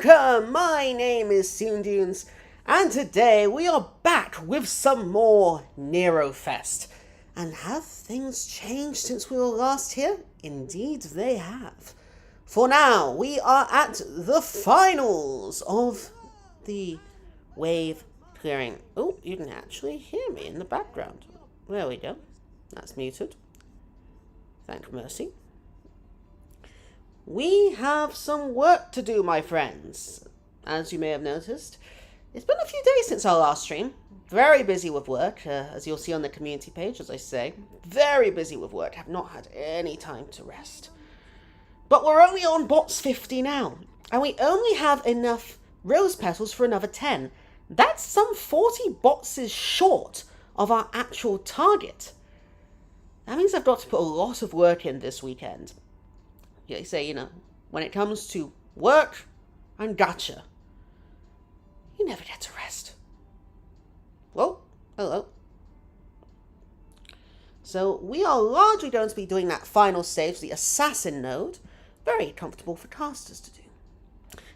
welcome! My name is Soondunes, and today we are back with some more Nerofest. And have things changed since we were last here? Indeed they have. For now, we are at the finals of the wave clearing. Oh, you can actually hear me in the background. There we go. That's muted. Thank mercy. We have some work to do, my friends. As you may have noticed, it's been a few days since our last stream. Very busy with work, as you'll see on the community page, as I say. Very busy with work. Have not had any time to rest. But we're only on bots 50 now, and we only have enough rose petals for another 10. That's some 40 boxes short of our actual target. That means I've got to put a lot of work in this weekend. They say, you know, when it comes to work and gacha, you never get to rest. Whoa, hello. So we are largely going to be doing that final stage, the assassin node. Very comfortable for casters to do.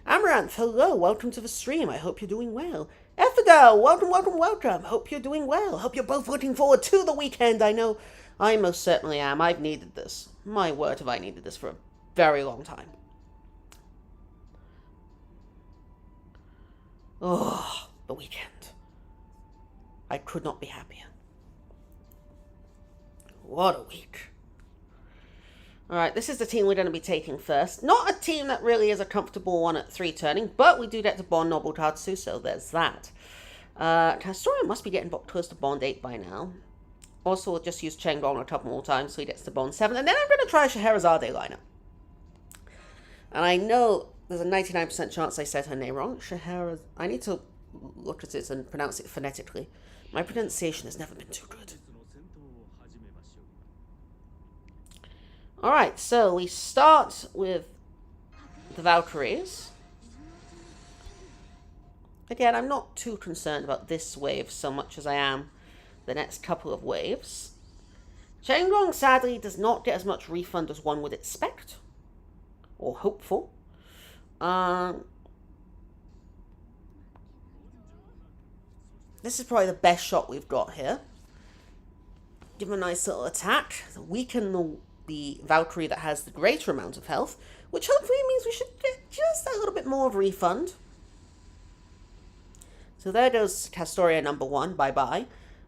Amaranth, hello, welcome to the stream. I hope you're doing well. Effidel, welcome. Hope you're doing well. Hope you're both looking forward to the weekend. I know I most certainly am. I've needed this. My word, have I needed this for a very long time. Oh, the weekend. I could not be happier. What a week. Alright, this is the team we're going to be taking first. Not a team that really is a comfortable one at 3 turning, but we do get to bond Noble Tatsu, so there's that. Castoria must be getting close to bond 8 by now. Also, we'll just use Chenggong a couple more times so he gets to bond 7. And then I'm going to try a Scheherazade lineup. And I know there's a 99% chance I said her name wrong. Scheherazade. I need to look at it and pronounce it phonetically. My pronunciation has never been too good. Alright, so we start with the Valkyries. Again, I'm not too concerned about this wave so much as I am the next couple of waves. Chenggong sadly does not get as much refund as one would expect. Or hope for. This is probably the best shot we've got here. Give him a nice little attack. Weaken the Valkyrie that has the greater amount of health, which hopefully means we should get just a little bit more of a refund. So there goes Castoria number 1. Bye-bye.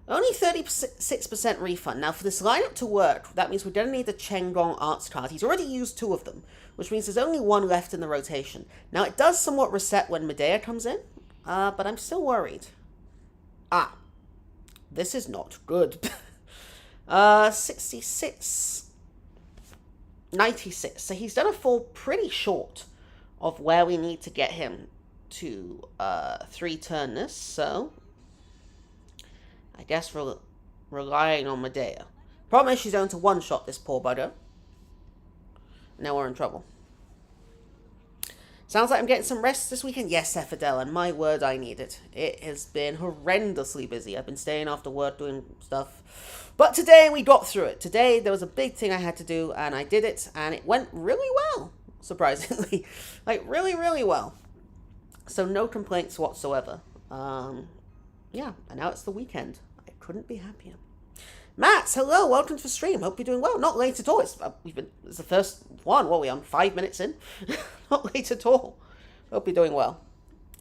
Only 36% refund. Now, for this lineup to work, that means we're going to need the Chenggong Arts card. He's already used 2 of them, which means there's only 1 left in the rotation. Now, it does somewhat reset when Medea comes in, but I'm still worried. This is not good. 66. 96. So he's done a fall pretty short of where we need to get him to 3-turn this, so I guess we're relying on Medea. Problem is she's going to one-shot this poor bugger. Now we're in trouble. Sounds like I'm getting some rest this weekend. Yes, Effidel, and my word, I need it. It has been horrendously busy. I've been staying after work doing stuff. But today we got through it. Today there was a big thing I had to do, and I did it, and it went really well, surprisingly. Like, really, really well. So no complaints whatsoever. Yeah, and now it's the weekend. I couldn't be happier. Matt, hello, welcome to the stream. Hope you're doing well. Not late at all. It's the first one. What are we on? 5 minutes in? Not late at all. Hope you're doing well.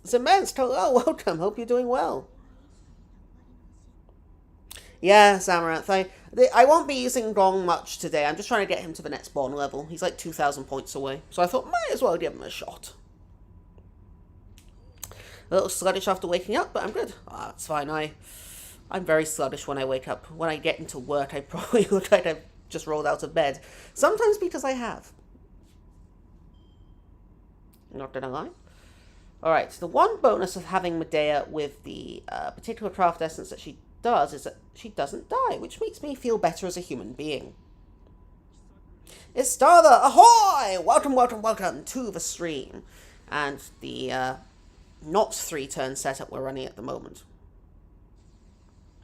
Zemensk, hello, welcome. Hope you're doing well. Yeah, Amaranth. I won't be using Gong much today. I'm just trying to get him to the next bond level. He's like 2,000 points away. So I thought, might as well give him a shot. A little sluggish after waking up, but I'm good. It's fine. I'm very sluggish when I wake up. When I get into work, I probably look like I've just rolled out of bed. Sometimes because I have. Not gonna lie. Alright, so the one bonus of having Medea with the particular craft essence that she does is that she doesn't die, which makes me feel better as a human being. Istarda, ahoy! Welcome to the stream. And the not 3-turn setup we're running at the moment.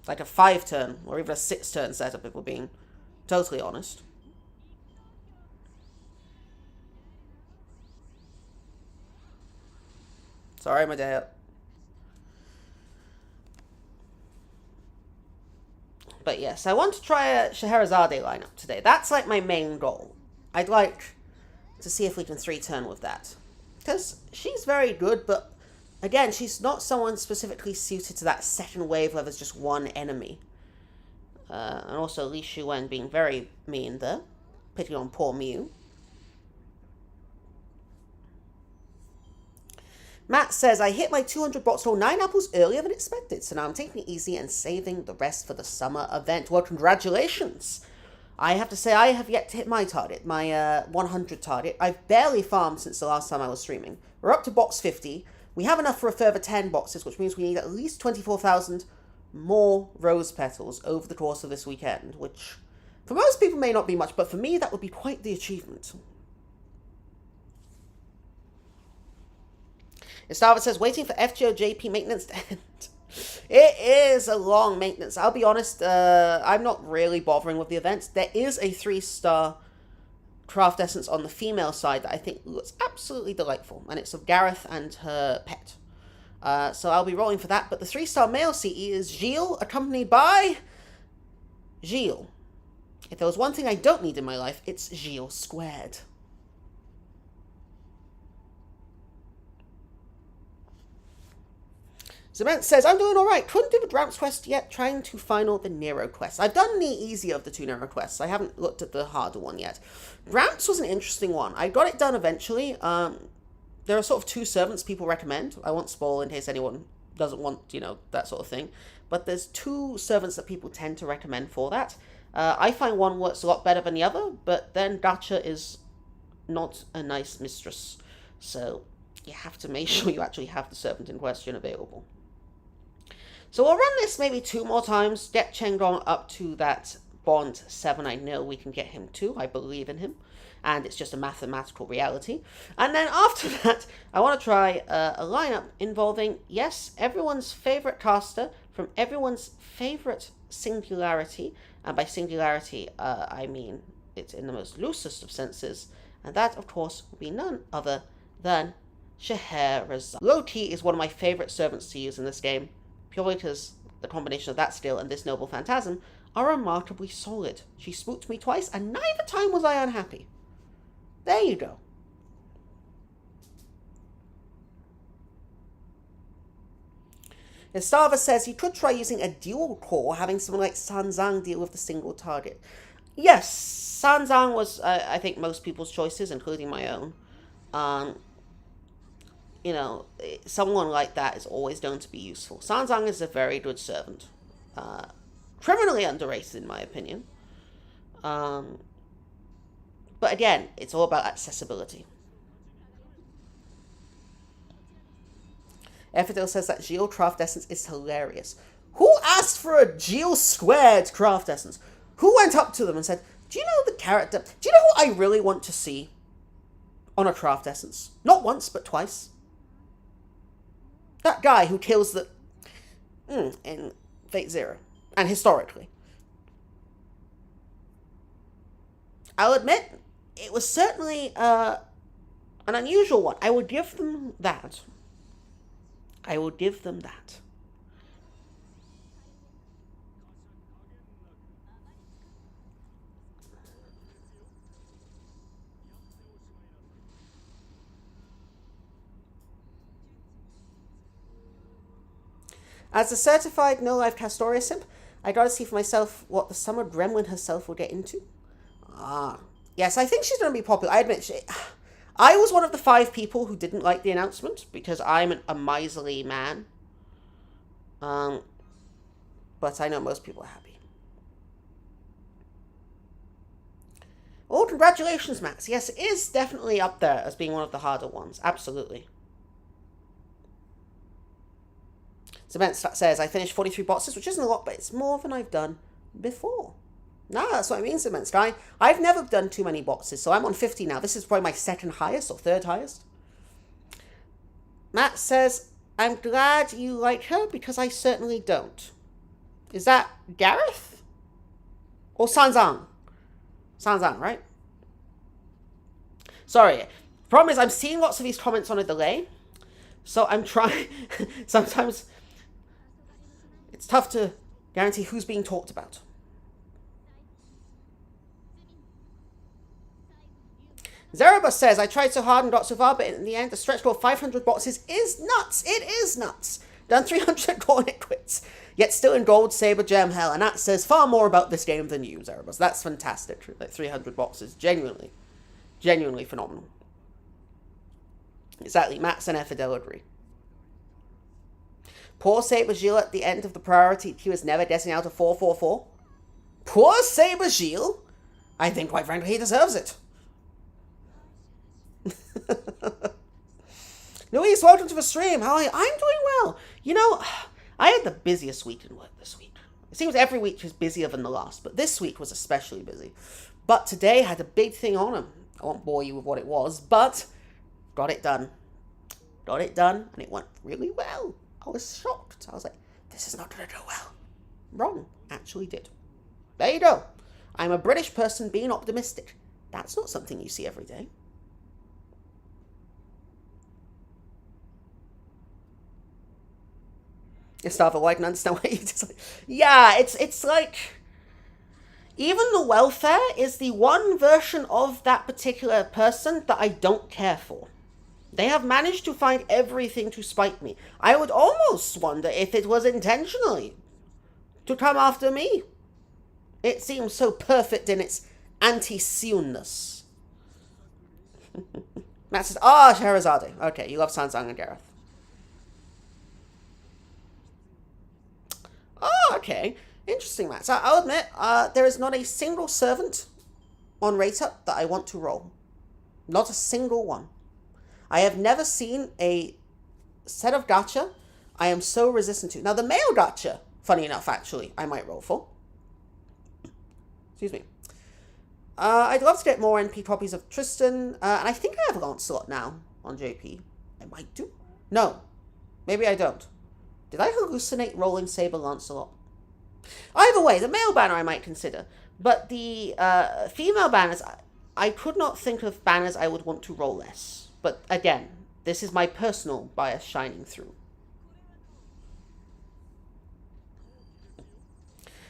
Like a 5-turn, or even a 6-turn setup if we're being totally honest. Sorry, my dad. But yes, I want to try a Scheherazade lineup today. That's like my main goal. I'd like to see if we can 3-turn with that. Because she's very good, but again, she's not someone specifically suited to that second wave where there's just one enemy. And also Li Shuwen being very mean there, picking on poor Mew. Matt says, I hit my 200 box roll 9 apples earlier than expected, so now I'm taking it easy and saving the rest for the summer event. Well, congratulations. I have to say, I have yet to hit my target, my 100 target. I've barely farmed since the last time I was streaming. We're up to box 50. We have enough for a further 10 boxes, which means we need at least 24,000 more rose petals over the course of this weekend, which for most people may not be much, but for me, that would be quite the achievement. Gustavo says, waiting for FGO-JP maintenance to end. It is a long maintenance. I'll be honest, I'm not really bothering with the events. There is a 3-star craft essence on the female side that I think looks absolutely delightful, and it's of Gareth and her pet. So I'll be rolling for that, but the 3-star male CE is Gilles, accompanied by Gilles. If there was one thing I don't need in my life, it's Gilles squared. Cement says, I'm doing alright. Couldn't do the Gramps quest yet, trying to final the Nero quest. I've done the easier of the 2 Nero quests. I haven't looked at the harder one yet. Gramps was an interesting one. I got it done eventually. There are sort of 2 servants people recommend. I won't spoil in case anyone doesn't want, that sort of thing. But there's 2 servants that people tend to recommend for that. I find one works a lot better than the other, but then Gacha is not a nice mistress. So you have to make sure you actually have the servant in question available. So we'll run this maybe 2 more times, get Chenggong up to that Bond 7 I know we can get him to. I believe in him. And it's just a mathematical reality. And then after that, I want to try a lineup involving, yes, everyone's favorite caster from everyone's favorite singularity. And by singularity, I mean it's in the most loosest of senses. And that, of course, will be none other than Scheherazade. Low-key is one of my favorite servants to use in this game, purely because the combination of that skill and this noble phantasm are remarkably solid. She spooked me twice, and neither time was I unhappy. There you go. Estava says you could try using a dual core, having someone like Sanzang deal with the single target. Yes, Sanzang was, I think, most people's choices, including my own. Someone like that is always known to be useful. Sanzang is a very good servant. Criminally underrated, in my opinion. But again, it's all about accessibility. Effidel says that Geo craft essence is hilarious. Who asked for a Geo squared craft essence? Who went up to them and said, do you know the character? Do you know what I really want to see on a craft essence? Not once, but twice. That guy who kills the... in Fate Zero. And historically. I'll admit, it was certainly an unusual one. I would give them that. I will give them that. As a certified no-life Castoria simp, I gotta see for myself what the summer gremlin herself will get into. Yes, I think she's gonna be popular. I admit, I was one of the 5 people who didn't like the announcement because I'm a miserly man. But I know most people are happy. Oh, congratulations, Max. Yes, it is definitely up there as being one of the harder ones. Absolutely. Cement says, I finished 43 boxes, which isn't a lot, but it's more than I've done before. No, that's what I mean, Cement Sky. I've never done too many boxes, so I'm on 50 now. This is probably my 2nd highest or 3rd highest. Matt says, I'm glad you like her because I certainly don't. Is that Gareth? Or Sanzang? Sanzang, right? Sorry. The problem is I'm seeing lots of these comments on a delay. So I'm trying. Sometimes it's tough to guarantee who's being talked about. Zerebus says, I tried so hard and got so far, but in the end, the stretch goal of 500 boxes is nuts. It is nuts. Done 300 goal and it quits. Yet still in gold, saber, gem, hell. And that says far more about this game than you, Zerebus. That's fantastic. Like 300 boxes. Genuinely. Genuinely phenomenal. Exactly. Max and Effidel agree. Poor Saber Gilles at the end of the priority queue is never getting out of 444. Poor Saber Gilles? I think, quite frankly, he deserves it. Louise, welcome to the stream. How are you? I'm doing well. You know, I had the busiest week in work this week. It seems every week is busier than the last, but this week was especially busy. But today had a big thing on him. I won't bore you with what it was, but got it done. Got it done, and it went really well. I was shocked. I was like, this is not going to go well. Wrong. Actually did. There you go. I'm a British person being optimistic. That's not something you see every day. Gustavo, I can understand what you just like. Yeah, it's like even the welfare is the one version of that particular person that I don't care for. They have managed to find everything to spite me. I would almost wonder if it was intentionally to come after me. It seems so perfect in its anti-Seun-ness. Matt says, Sherazade. Okay, you love Sanzang and Gareth. Oh, okay. Interesting, Matt. So I'll admit, there is not a single servant on Rate-Up that I want to roll. Not a single one. I have never seen a set of gacha I am so resistant to. Now, the male gacha, funny enough, actually, I might roll for. Excuse me. I'd love to get more NP copies of Tristan. And I think I have Lancelot now on JP. I might do. No. Maybe I don't. Did I hallucinate rolling Saber Lancelot? Either way, the male banner I might consider. But the female banners, I could not think of banners I would want to roll less. But again, this is my personal bias shining through.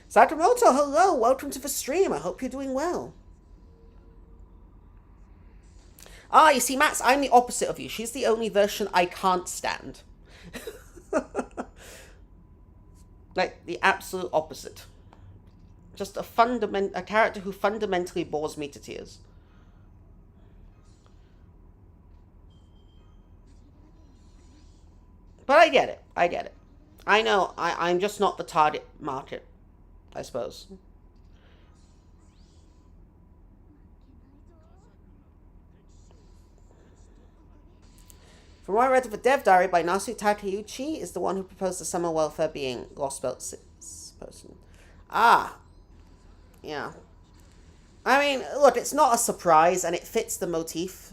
Sakamoto, hello, welcome to the stream. I hope you're doing well. You see, Max, I'm the opposite of you. She's the only version I can't stand. Like, the absolute opposite. Just a character who fundamentally bores me to tears. But I get it. I get it. I know. I'm just not the target market, I suppose. From what I read of a Dev Diary by Nasu Takeuchi, is the one who proposed the summer welfare being Lost Belt 6 person. Yeah. I mean, look, it's not a surprise, and it fits the motif.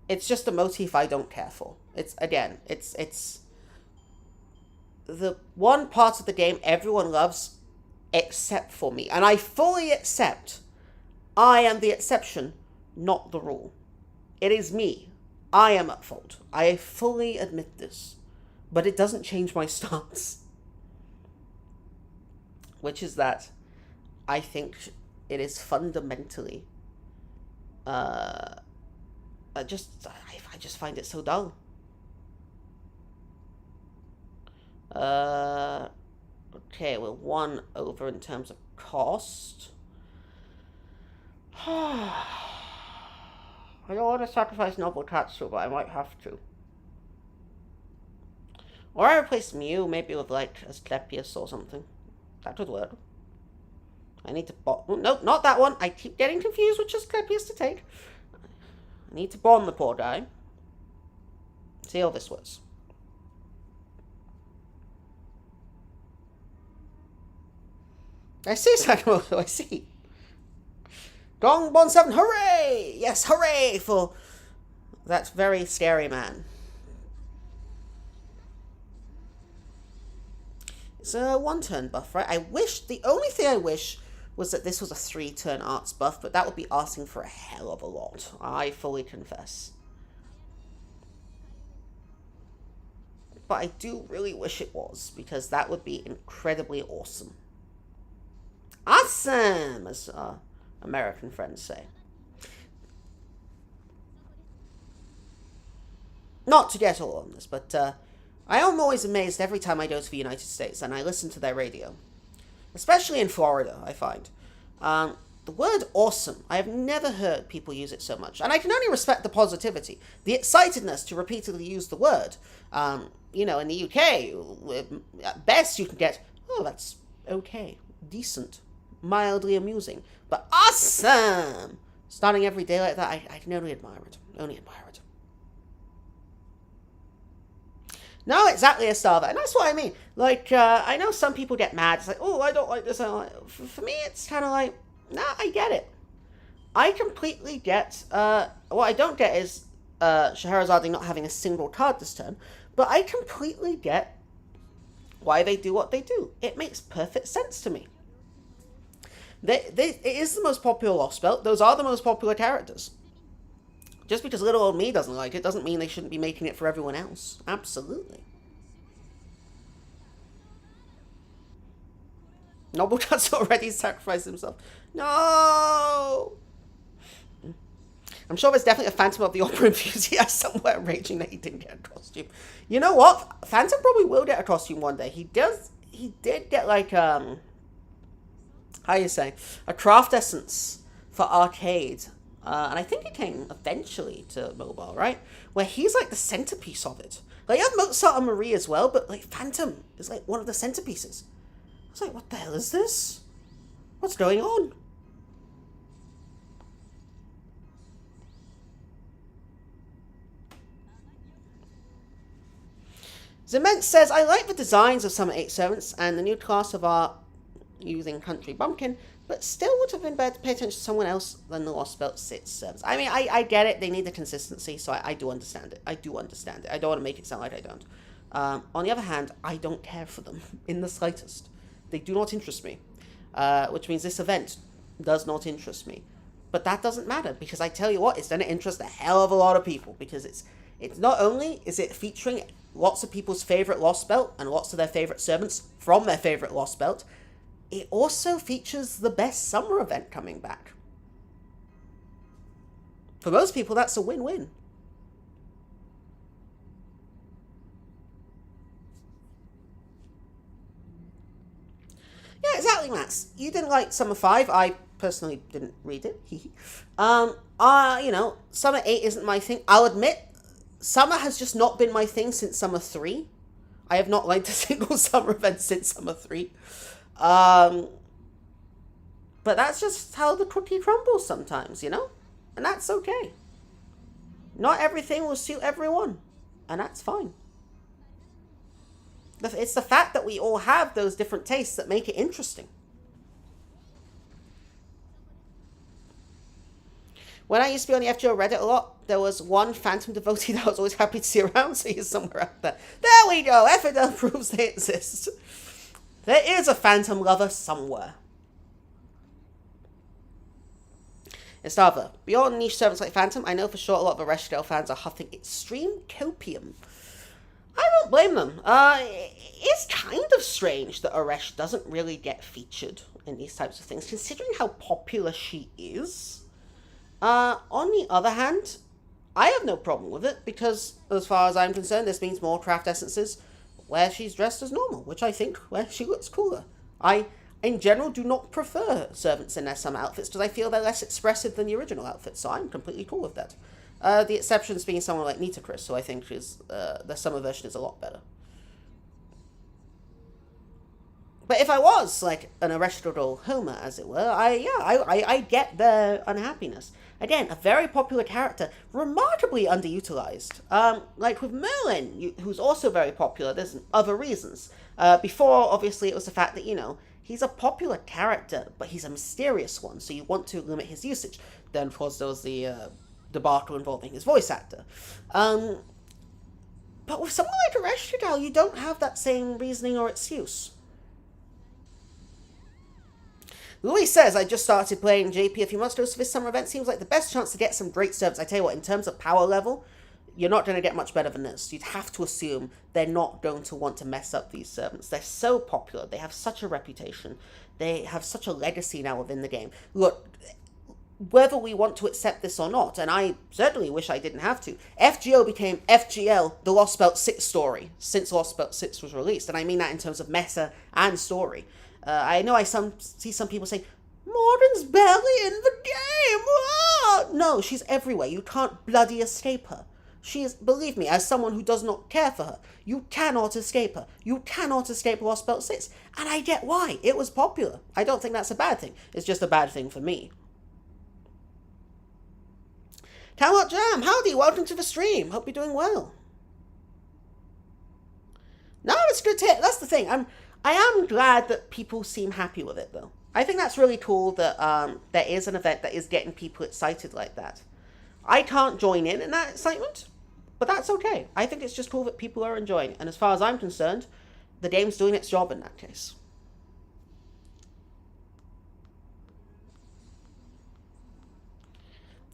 It's just a motif I don't care for. It's the one part of the game everyone loves except for me. And I fully accept I am the exception, not the rule. It is me. I am at fault. I fully admit this. But it doesn't change my stance. Which is that I think it is fundamentally I just find it so dull. Okay, we're one over in terms of cost. I don't want to sacrifice Noble Tatsu, but I might have to. Or I replace Mew, maybe with like Asclepius or something. That would work. I need to nope, not that one. I keep getting confused which Asclepius to take. I need to bond the poor guy. See how this works. I see, Sakamoto, I see. Gong Bon 7, hooray! Yes, hooray for that very scary man. It's a 1-turn buff, right? The only thing I wish was that this was a 3-turn arts buff, but that would be asking for a hell of a lot. I fully confess. but I do really wish it was, because that would be incredibly awesome. Awesome, as our American friends say. Not to get all on this, but I am always amazed every time I go to the United States and I listen to their radio. Especially in Florida, I find. The word awesome, I have never heard people use it so much. And I can only respect the positivity, the excitedness to repeatedly use the word. In the UK, at best you can get, oh, that's okay, decent, mildly amusing. But awesome! Starting every day like that, I can only admire it. Only admire it. Not exactly a starver, and that's what I mean. Like, I know some people get mad. It's like, oh, I don't like this. I don't like... For me, it's kind of like, nah, I get it. I completely get... what I don't get is Scheherazade not having a single card this turn, but I completely get why they do what they do. It makes perfect sense to me. It is the most popular Lost Belt. Those are the most popular characters. Just because little old me doesn't like it doesn't mean they shouldn't be making it for everyone else. Absolutely. Noblecat's already sacrificed himself. No! I'm sure there's definitely a Phantom of the Opera enthusiast somewhere raging that he didn't get a costume. You know what? Phantom probably will get a costume one day. He did get like, how you say, a craft essence for arcade. And I think it came eventually to mobile, right? Where he's like the centerpiece of it. Like, you have Mozart and Marie as well, but like Phantom is like one of the centerpieces. I was like, what the hell is this? What's going on? Zement says, I like the designs of some 8 servants and the new class of art using Country Bumpkin, but still would have been better to pay attention to someone else than the Lost Belt 6 servants. I mean, I get it. They need the consistency, so I do understand it. I do understand it. I don't want to make it sound like I don't. On the other hand, I don't care for them in the slightest. They do not interest me, which means this event does not interest me. But that doesn't matter, because I tell you what, it's going to interest a hell of a lot of people, because it's not only is it featuring lots of people's favorite Lost Belt and lots of their favorite servants from their favorite Lost Belt, it also features the best summer event coming back. For most people, that's a win-win. Yeah, exactly, Max. You didn't like Summer 5. I personally didn't read it. Summer 8 isn't my thing. I'll admit, Summer has just not been my thing since Summer 3. I have not liked a single summer event since Summer 3. But that's just how the cookie crumbles sometimes, you know? And that's okay. Not everything will suit everyone. And that's fine. It's the fact that we all have those different tastes that make it interesting. When I used to be on the FGO Reddit a lot, there was one Phantom devotee that I was always happy to see around, so he's somewhere out there. There we go! Evidence proves they exist. There is a Phantom lover somewhere. Estava, beyond niche servants like Phantom, I know for sure a lot of Ereshkigal fans are huffing extreme copium. I don't blame them. It's kind of strange that Eresh doesn't really get featured in these types of things, considering how popular she is. On the other hand, I have no problem with it, because as far as I'm concerned, this means more craft essences where she's dressed as normal, which I think where she looks cooler. I, in general, do not prefer servants in their summer outfits because I feel they're less expressive than the original outfits, so I'm completely cool with that. The exceptions being someone like Nita Chris, who I think is the summer version is a lot better. But if I was like an Ereshkigal Homer, as it were, I get their unhappiness. Again, a very popular character, remarkably underutilized. Like with Merlin, who's also very popular, there's other reasons. Before, obviously, it was the fact that, you know, he's a popular character, but he's a mysterious one, so you want to limit his usage. Then, of course, there was the debacle involving his voice actor. But with someone like Ereshkigal, you don't have that same reasoning or excuse. Louis says, I just started playing JP a few months ago, so this summer event seems like the best chance to get some great servants. I tell you what, in terms of power level, you're not going to get much better than this. You'd have to assume they're not going to want to mess up these servants. They're so popular. They have such a reputation. They have such a legacy now within the game. Look, whether we want to accept this or not, and I certainly wish I didn't have to, FGO became FGL, the Lost Belt 6 story, since Lost Belt 6 was released. And I mean that in terms of meta and story. I know see some people say, Morden's barely in the game! Ah! No, she's everywhere. You can't bloody escape her. She is, believe me, as someone who does not care for her, you cannot escape her. You cannot escape Lost Belt 6. And I get why. It was popular. I don't think that's a bad thing. It's just a bad thing for me. Camelot Jam, howdy, welcome to the stream. Hope you're doing well. No, it's good to hear. That's the thing. I am glad that people seem happy with it, though. I think that's really cool that there is an event that is getting people excited like that. I can't join in that excitement, but that's okay. I think it's just cool that people are enjoying it. And as far as I'm concerned, the game's doing its job in that case.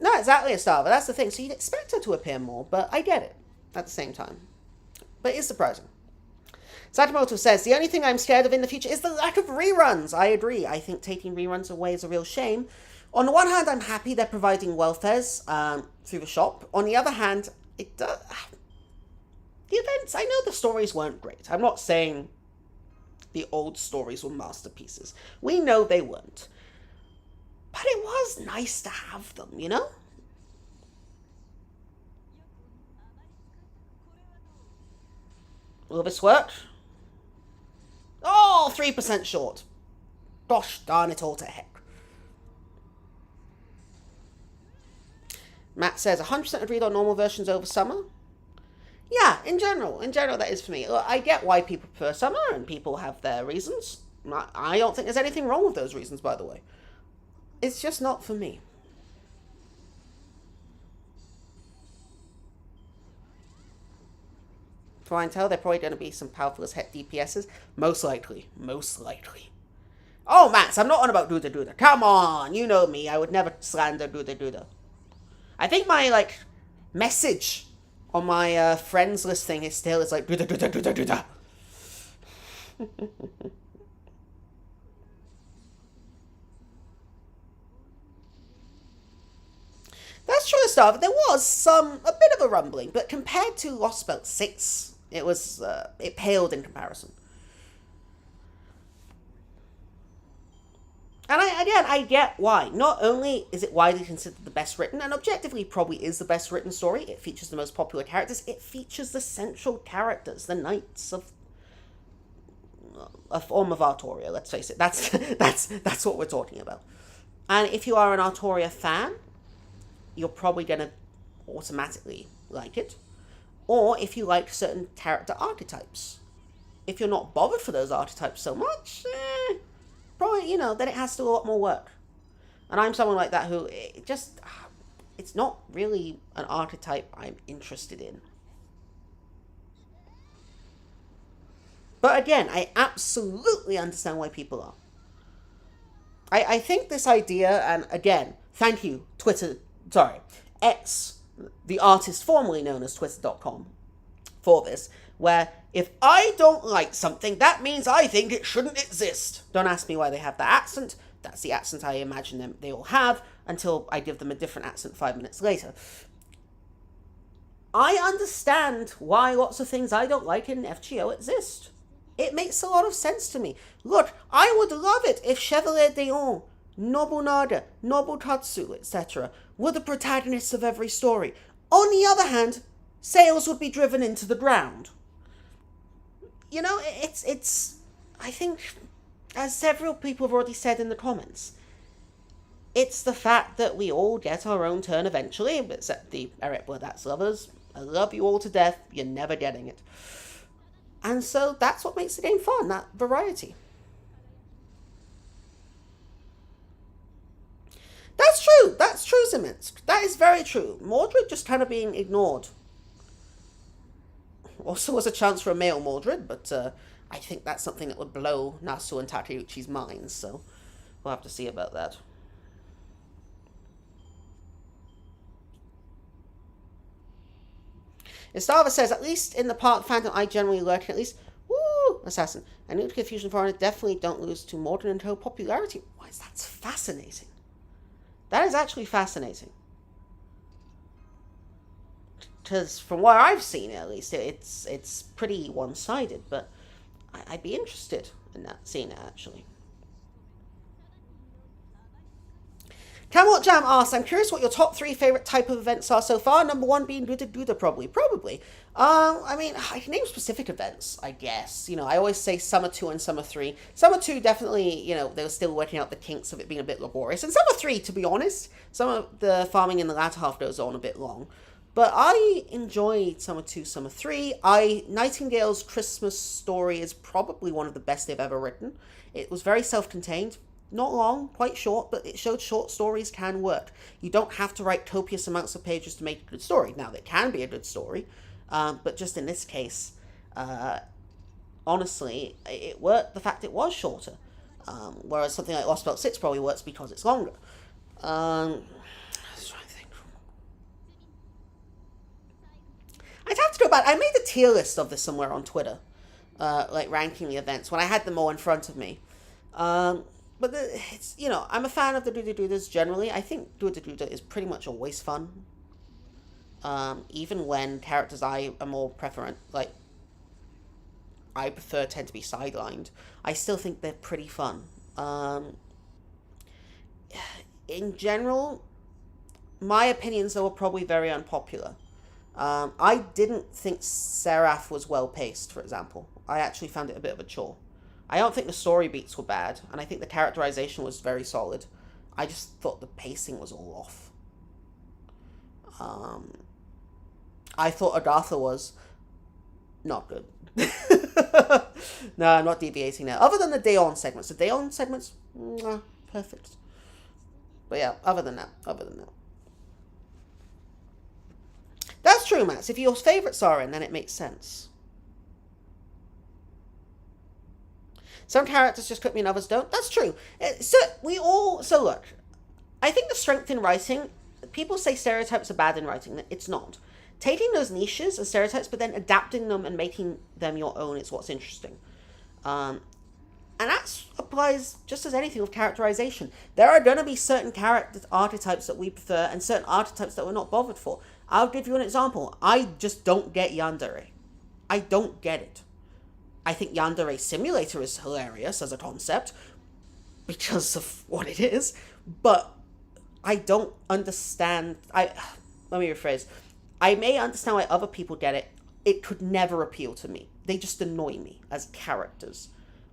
Not exactly a star, but that's the thing. So you'd expect her to appear more, but I get it at the same time. But it's surprising. Satamoto says, the only thing I'm scared of in the future is the lack of reruns. I agree. I think taking reruns away is a real shame. On the one hand, I'm happy they're providing welfares through the shop. On the other hand, it does... The events, I know the stories weren't great. I'm not saying the old stories were masterpieces. We know they weren't. But it was nice to have them, you know? Will this work? Oh, 3% short. Gosh darn it all to heck. Matt says, 100% agreed on normal versions over summer. Yeah, in general that is for me. Look, I get why people prefer summer and people have their reasons. I don't think there's anything wrong with those reasons, by the way. It's just not for me. For I can tell, they're probably going to be some powerful as heck DPSs. Most likely. Most likely. Oh, Max, I'm not on about Duda Duda. Come on, you know me. I would never slander Duda Duda. I think my, message on my friends list thing is still, it's like, Duda Duda Duda Duda. That's true stuff. There was a bit of a rumbling, but compared to Lost Belt 6, it paled in comparison. And I get why. Not only is it widely considered the best written, and objectively probably is the best written story, it features the most popular characters, it features the central characters, the knights of a form of Artoria, let's face it. That's what we're talking about. And if you are an Artoria fan, you're probably going to automatically like it. Or if you like certain character archetypes. If you're not bothered for those archetypes so much, probably, then it has to do a lot more work. And I'm someone like that who, it's not really an archetype I'm interested in. But again, I absolutely understand why people are. I think this idea, and again, thank you, X, the artist formerly known as Twitter.com, for this, where if I don't like something, that means I think it shouldn't exist. Don't ask me why they have that accent. That's the accent I imagine they all have, until I give them a different accent 5 minutes later. I understand why lots of things I don't like in FGO exist. It makes a lot of sense to me. Look, I would love it if Chevalier d'Eon, Nobunaga, Nobutatsu, etc. were the protagonists of every story. On the other hand, sales would be driven into the ground. It's I think, as several people have already said in the comments, it's the fact that we all get our own turn eventually, except the Eric Bloodats lovers. I love you all to death, you're never getting it. And so that's what makes the game fun, that variety. That's true, Simmons. That is very true. Mordred just kind of being ignored. Also was a chance for a male Mordred, but I think that's something that would blow Nasu and Takeuchi's minds, so we'll have to see about that. Istava says, at least in the part fandom I generally lurk, at least, woo, assassin. And Nuclear Fusion Foreigner definitely don't lose to modern and Toho popularity. Why, that's fascinating. That is actually fascinating. Because from what I've seen, at least, it's pretty one-sided. But I'd be interested in that, seeing it, actually. Camelot Jam asks, I'm curious what your top 3 favorite type of events are so far. Number 1 being Duda Duda, probably. Probably. I mean, I can name specific events, I guess. You know, I always say Summer 2 and Summer 3. Summer 2, definitely, you know, they were still working out the kinks of it being a bit laborious. And Summer 3, to be honest, some of the farming in the latter half goes on a bit long. But I enjoyed Summer 2, Summer 3. Nightingale's Christmas story is probably one of the best they've ever written. It was very self-contained. Not long, quite short, but it showed short stories can work. You don't have to write copious amounts of pages to make a good story. Now, it can be a good story, but just in this case, honestly, it worked the fact it was shorter. Whereas something like Lost Belt 6 probably works because it's longer. I was trying to think. I'd have to go back. I made a tier list of this somewhere on Twitter, like ranking the events, when I had them all in front of me. But it's, you know, I'm a fan of the Duda Dudas generally. I think Duda Duda is pretty much always fun. Even when characters I am more preferent, like, I prefer tend to be sidelined, I still think they're pretty fun. In general, my opinions, though, are probably very unpopular. I didn't think Seraph was well paced, for example. I actually found it a bit of a chore. I don't think the story beats were bad, and I think the characterization was very solid. I just thought the pacing was all off. I thought Agatha was not good. No, I'm not deviating now. Other than the Dayon segments. The Dayon segments, perfect. But yeah, other than that. That's true, Max. If your favorites are in, then it makes sense. Some characters just click me and others don't. That's true. So look, I think the strength in writing, people say stereotypes are bad in writing. It's not. Taking those niches and stereotypes, but then adapting them and making them your own is what's interesting. And that applies just as anything with characterization. There are going to be certain character archetypes that we prefer and certain archetypes that we're not bothered for. I'll give you an example. I just don't get Yandere. I don't get it. I think Yandere Simulator is hilarious as a concept because of what it is, but I don't understand. Let me rephrase. I may understand why other people get it. It could never appeal to me. They just annoy me as characters.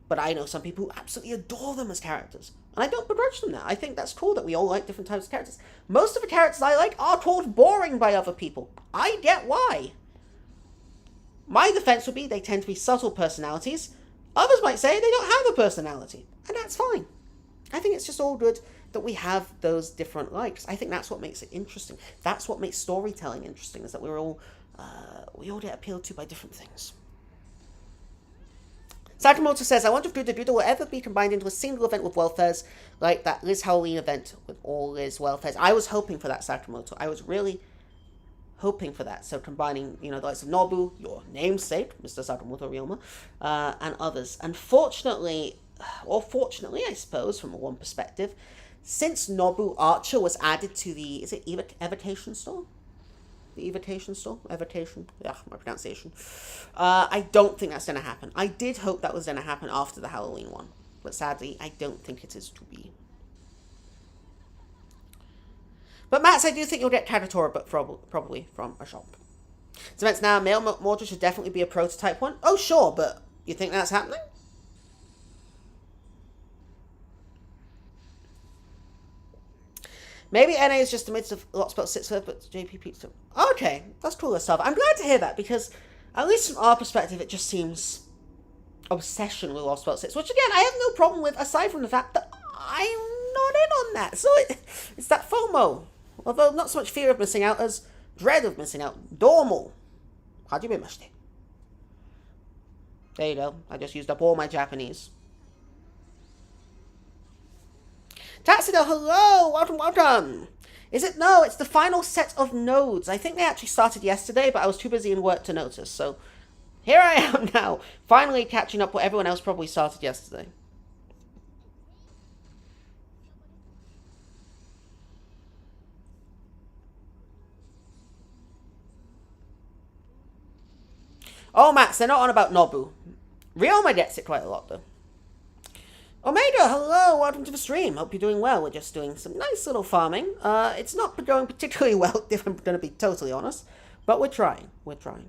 But I know some people who absolutely adore them as characters. And I don't begrudge them that. I think that's cool that we all like different types of characters. Most of the characters I like are called boring by other people. I get why. My defense would be they tend to be subtle personalities. Others might say they don't have a personality. And that's fine. I think it's just all good that we have those different likes. I think that's what makes it interesting. That's what makes storytelling interesting, is that we all get appealed to by different things. Sakamoto says, I wonder if Duda Duda will ever be combined into a single event with welfares, like that Liz Halloween event with all Liz welfares. I was hoping for that, Sakamoto. I was really hoping for that. So combining, the likes of Nobu, your namesake, Mr. Sakamoto Ryoma, and others. Unfortunately, or fortunately, I suppose, from one perspective, since Nobu Archer was added to the, is it Evocation Store? The Evocation Store? Evocation? Yeah, my pronunciation. I don't think that's going to happen. I did hope that was going to happen after the Halloween one. But sadly, I don't think it is to be. But Max, I do think you'll get Kagatora, but probably from a shop. So Max, now, male Mordred should definitely be a prototype one. Oh, sure, but you think that's happening? Maybe NA is just the midst of Lost Belt 6, but JP Pizza. Okay, that's cool stuff. I'm glad to hear that, because at least from our perspective, it just seems obsession with Lost Belt 6, which again, I have no problem with, aside from the fact that I'm not in on that. So it's that FOMO. Although not so much fear of missing out as dread of missing out. Domo. Hajimemashite. There you go. I just used up all my Japanese. Tatsido, hello! Welcome. Is it? No, it's the final set of nodes. I think they actually started yesterday, but I was too busy in work to notice. So here I am now, finally catching up what everyone else probably started yesterday. Oh, Max, they're not on about Nobu. Ryoma gets it quite a lot, though. Omega, hello, welcome to the stream. Hope you're doing well. We're just doing some nice little farming. It's not going particularly well, if I'm going to be totally honest, but we're trying. We're trying.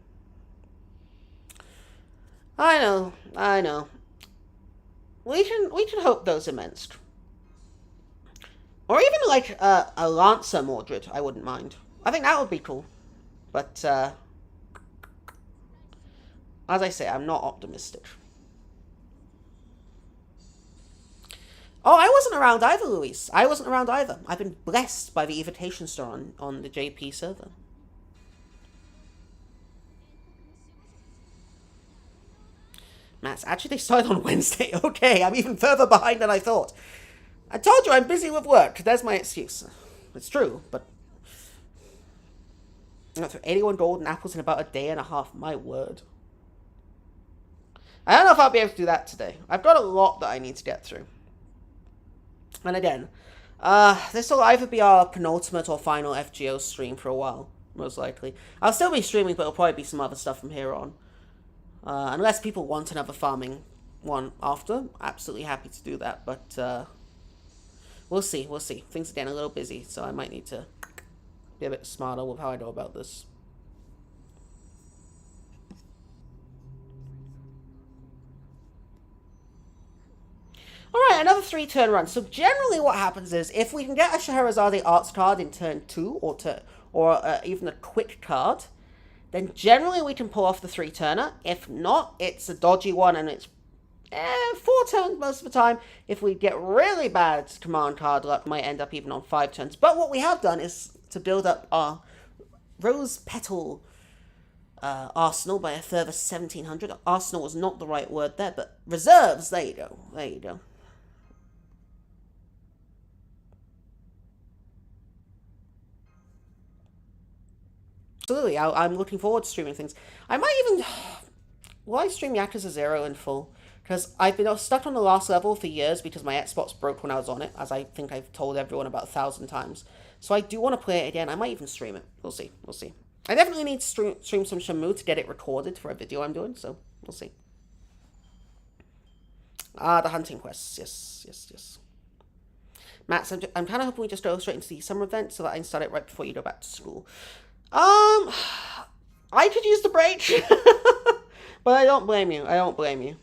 I know, I know. We can hope those immense. Or even like a Lancer Mordred, I wouldn't mind. I think that would be cool. But as I say, I'm not optimistic. Oh, I wasn't around either, Luis. I wasn't around either. I've been blessed by the invitation store on the JP server. Matt, actually they started on Wednesday. Okay, I'm even further behind than I thought. I told you I'm busy with work. There's my excuse. It's true, but... 81 golden apples in about a day and a half. My word. I don't know if I'll be able to do that today. I've got a lot that I need to get through. And again, this will either be our penultimate or final FGO stream for a while, most likely. I'll still be streaming, but it'll probably be some other stuff from here on. Unless people want another farming one after, absolutely happy to do that, but we'll see, we'll see. Things are getting a little busy, so I might need to be a bit smarter with how I go about this. Alright, another 3-turn run. So generally what happens is, if we can get a Scheherazade Arts card in turn 2, or even a quick card, then generally we can pull off the 3-turner. If not, it's a dodgy one, and it's 4 turns most of the time. If we get really bad command card luck, might end up even on 5 turns. But what we have done is to build up our Rose Petal arsenal by a further 1,700. Arsenal was not the right word there, but reserves. There you go. There you go. Absolutely, I'm looking forward to streaming things. I might even... Will I stream Yakuza 0 in full? Because I've been stuck on the last level for years because my Xbox broke when I was on it, as I think I've told everyone about 1,000 times. So I do want to play it again. I might even stream it. We'll see. We'll see. I definitely need to stream some Shamu to get it recorded for a video I'm doing, so we'll see. The hunting quests. Yes, yes, yes. Matt, I'm kind of hoping we just go straight into the summer event so that I can start it right before you go back to school. I could use the break, but I don't blame you. I don't blame you.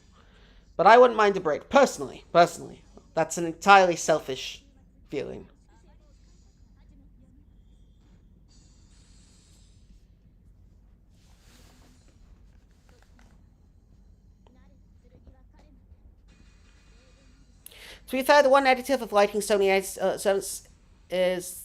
But I wouldn't mind a break, personally. Personally. That's an entirely selfish feeling. To be fair, the one negative of liking Sony servants is...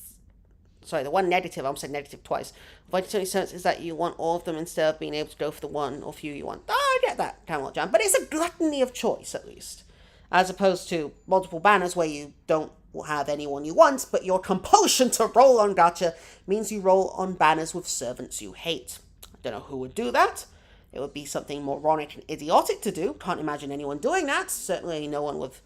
Sorry, the one negative, I almost said negative twice. Of liking Sony servants is that you want all of them instead of being able to go for the one or few you want. Oh, I get that, Camelot Jam. But it's a gluttony of choice, at least. As opposed to multiple banners where you don't have anyone you want, but your compulsion to roll on gacha means you roll on banners with servants you hate. I don't know who would do that. It would be something moronic and idiotic to do. Can't imagine anyone doing that. Certainly no one with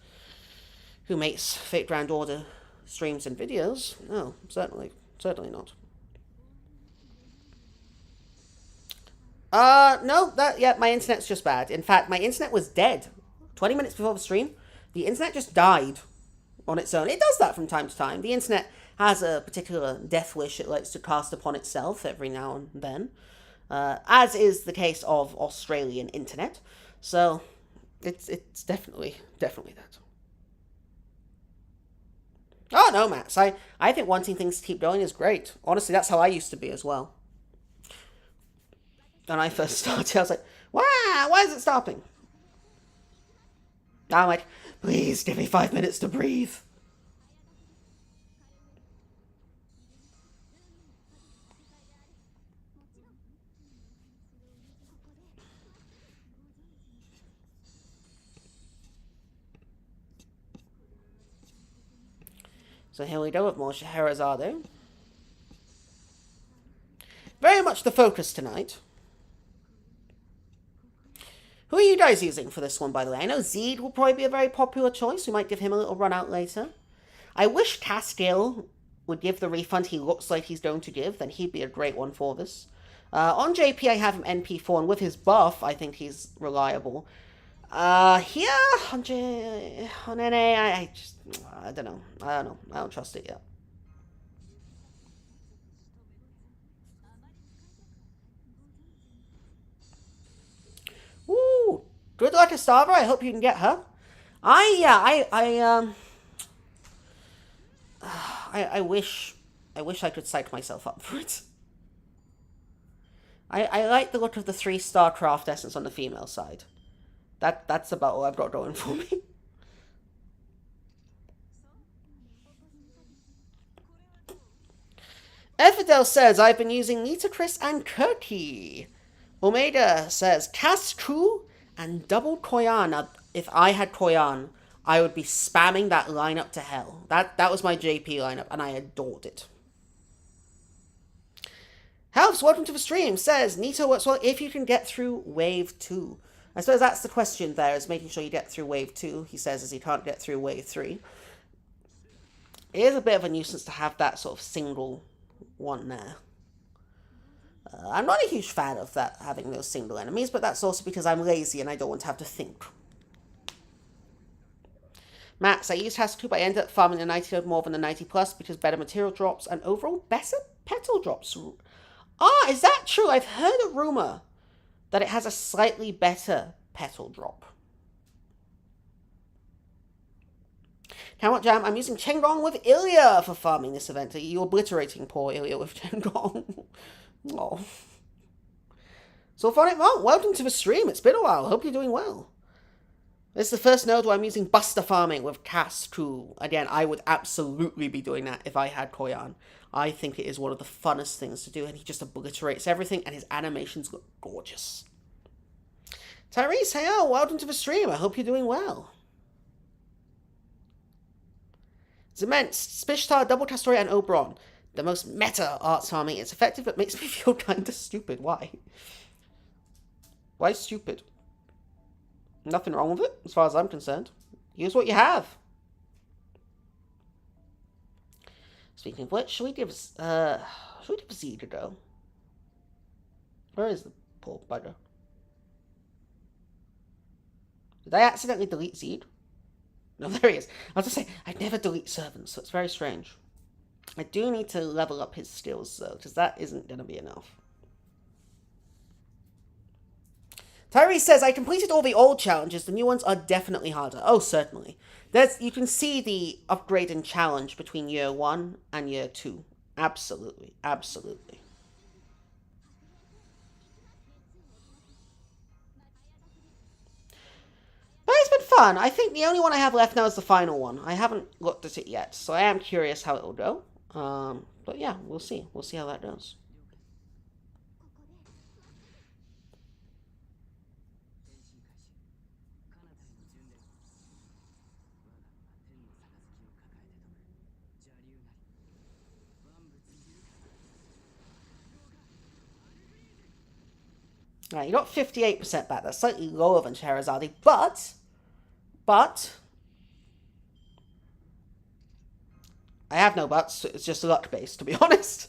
who makes Fate Grand Order streams and videos. No, certainly not. No, my internet's just bad. In fact, my internet was dead 20 minutes before the stream. The internet just died on its own. It does that from time to time. The internet has a particular death wish it likes to cast upon itself every now and then, as is the case of Australian internet. So, it's definitely that. Oh, no, Max. I think wanting things to keep going is great. Honestly, that's how I used to be as well. When I first started, I was like, wow, why is it stopping? Now I'm like, please give me 5 minutes to breathe. So here we go with more Scheherazade. much the focus tonight. Who are you guys using for this one, by the way? I know Zeed will probably be a very popular choice. We might give him a little run out later. I wish Castiel would give the refund he looks like he's going to give. Then he'd be a great one for this. On JP, I have him NP4, and with his buff, I think he's reliable. Here, on NA, I don't know. I don't trust it yet. Ooh, good luck, Estava. I hope you can get her. I wish I could psych myself up for it. I like the look of the 3-star craft essence on the female side. That's about all I've got going for me. Effidel says, I've been using Nita, Chris, and Kirky. Omega says, Cast Ku and double Koyan. Now, if I had Koyan, I would be spamming that lineup to hell. That was my JP lineup, and I adored it. Helps, welcome to the stream, says, Nita works well if you can get through Wave 2. I suppose that's the question there, is making sure you get through Wave 2, he says, as he can't get through Wave 3. It is a bit of a nuisance to have that sort of single one there. I'm not a huge fan of that, having those single enemies, but that's also because I'm lazy and I don't want to have to think. Max, I used Haskell, but I ended up farming the 90 load more than the 90 plus because better material drops and overall better petal drops. Ah, is that true? I've heard a rumor that it has a slightly better petal drop. Camel Jam, I'm using Chenggong with Ilya for farming this event. Are you obliterating poor Ilya with Chenggong? Oh. So Phonic Monk, welcome to the stream. It's been a while. Hope you're doing well. This is the first node where I'm using Buster farming with Casku. Again, I would absolutely be doing that if I had Koyan. I think it is one of the funnest things to do, and he just obliterates everything, and his animations look gorgeous. Tyrese, hey, welcome to the stream. I hope you're doing well. Zement, Spishtar, Double Castoria, and Oberon. The most meta arts farming. It's effective, but makes me feel kind of stupid. Why? Why stupid? Nothing wrong with it, as far as I'm concerned. Use what you have. Speaking of which, should we give Zed a go? Where is the poor bugger? Did I accidentally delete Zed? No, there he is. I was just saying, I never delete servants, so it's very strange. I do need to level up his skills, though, because that isn't going to be enough. Tyrese says, I completed all the old challenges. The new ones are definitely harder. Oh, certainly. You can see the upgrade and challenge between year 1 and year 2. Absolutely. Absolutely. But it's been fun. I think the only one I have left now is the final one. I haven't looked at it yet, so I am curious how it will go. But yeah, we'll see. We'll see how that goes. Alright, you got 58% back. That's slightly lower than Sherazade, but I have no buts. It's just luck-based, to be honest.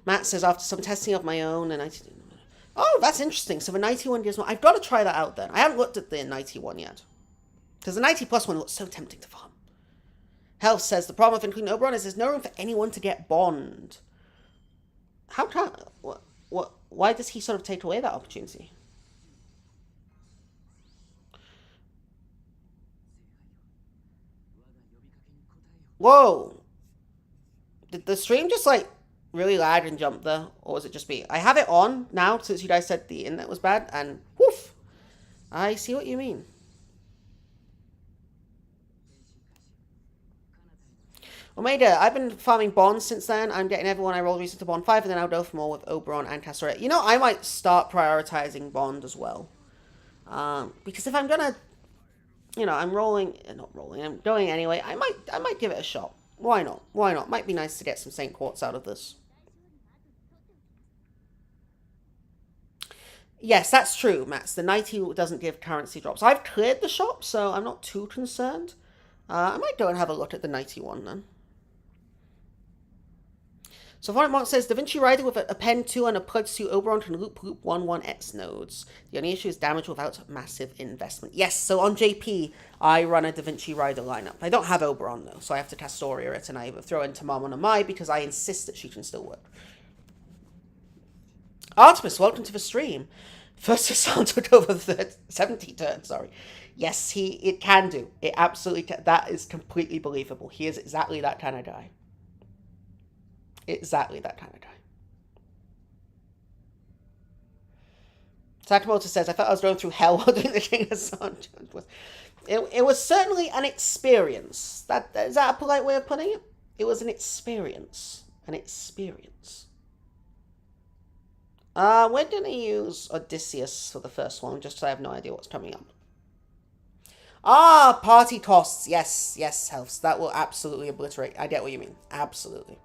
Matt says, after some testing of my own, and oh, that's interesting. So the 91 gives one. I've got to try that out then. I haven't looked at the 91 yet. Because the 90 plus one looks so tempting to farm. Health says, the problem with including Oberon is there's no room for anyone to get Bond. How can... Why does he sort of take away that opportunity? Whoa! Did the stream just, like, really lag and jump there? Or was it just me? I have it on now since you guys said the internet was bad, and woof! I see what you mean. Well, Maida, I've been farming bonds since then. I'm getting everyone I rolled recently to bond 5, and then I'll go for more with Oberon and Castoria. You know, I might start prioritizing bond as well. Because if I'm gonna, I'm rolling, not rolling, I'm going anyway. I might give it a shot. Why not? Why not? Might be nice to get some Saint Quartz out of this. Yes, that's true, Max. The 90 doesn't give currency drops. I've cleared the shop, so I'm not too concerned. I might go and have a look at the 91 then. So Phonic Monk says, Da Vinci Rider with a pen 2 and a plug 2 Oberon can loop 1 nodes. The only issue is damage without massive investment. Yes, so on JP, I run a Da Vinci Rider lineup. I don't have Oberon though, so I have to Castoria it and I throw in Tamam on Amai because I insist that she can still work. Artemis, welcome to the stream. First Hassan took over 70 turns, sorry. Yes, it can do. It absolutely can. That is completely believable. He is exactly that kind of guy. Exactly that kind of guy. Sakamoto says, I thought I was going through hell while doing the King Hassan. It was certainly an experience. Is that a polite way of putting it? It was an experience. An experience. We're going to use Odysseus for the first one, just so I have no idea what's coming up. Party costs. Yes, yes, Helfs. That will absolutely obliterate. I get what you mean. Absolutely.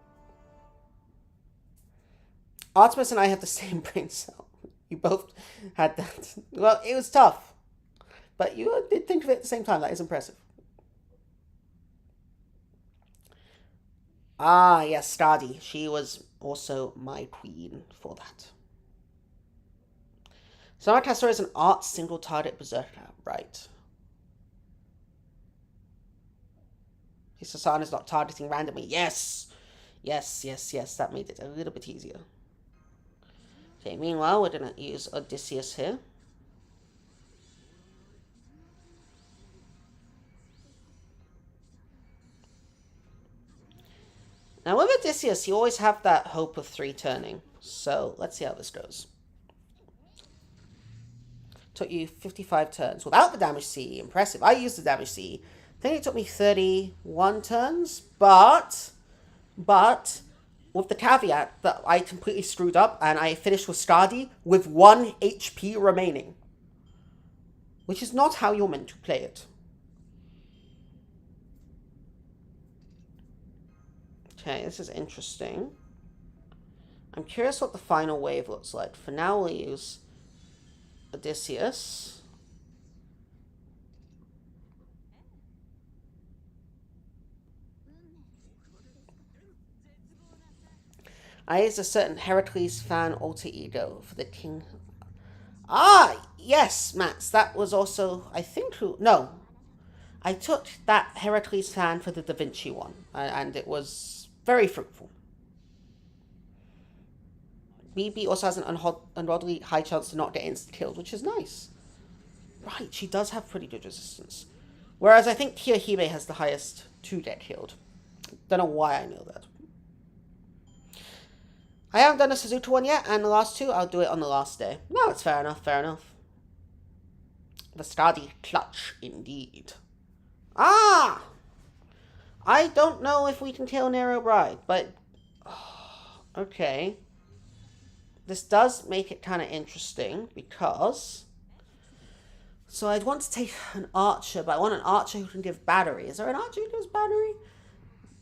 Artemis and I have the same brain cell. You both had that. Well, it was tough. But you did think of it at the same time. That is impressive. Yes, Skadi. She was also my queen for that. Sonara Castor is an art single target berserker. Right. His Hassan is not targeting randomly. Yes! Yes, yes, yes. That made it a little bit easier. Okay, meanwhile, we're going to use Odysseus here. Now, with Odysseus, you always have that hope of 3 turning. So, let's see how this goes. Took you 55 turns without the damage C. Impressive. I used the damage C. I think it took me 31 turns, but with the caveat that I completely screwed up and I finished with Skadi with 1 HP remaining. Which is not how you're meant to play it. Okay, this is interesting. I'm curious what the final wave looks like. For now, we'll use Odysseus. I used a certain Heracles fan alter ego for the king. Yes, Max. That was also, I think, no. I took that Heracles fan for the Da Vinci one, and it was very fruitful. BB also has an ungodly high chance to not get insta-killed, which is nice. Right, she does have pretty good resistance. Whereas I think Kiyohime has the highest to get killed. Don't know why I know that. I haven't done a Suzuka one yet, and the last 2, I'll do it on the last day. No, it's fair enough, fair enough. The Skadi clutch, indeed. I don't know if we can kill Nero Bride, but... okay. This does make it kind of interesting, because... so I'd want to take an archer, but I want an archer who can give battery. Is there an archer who gives battery?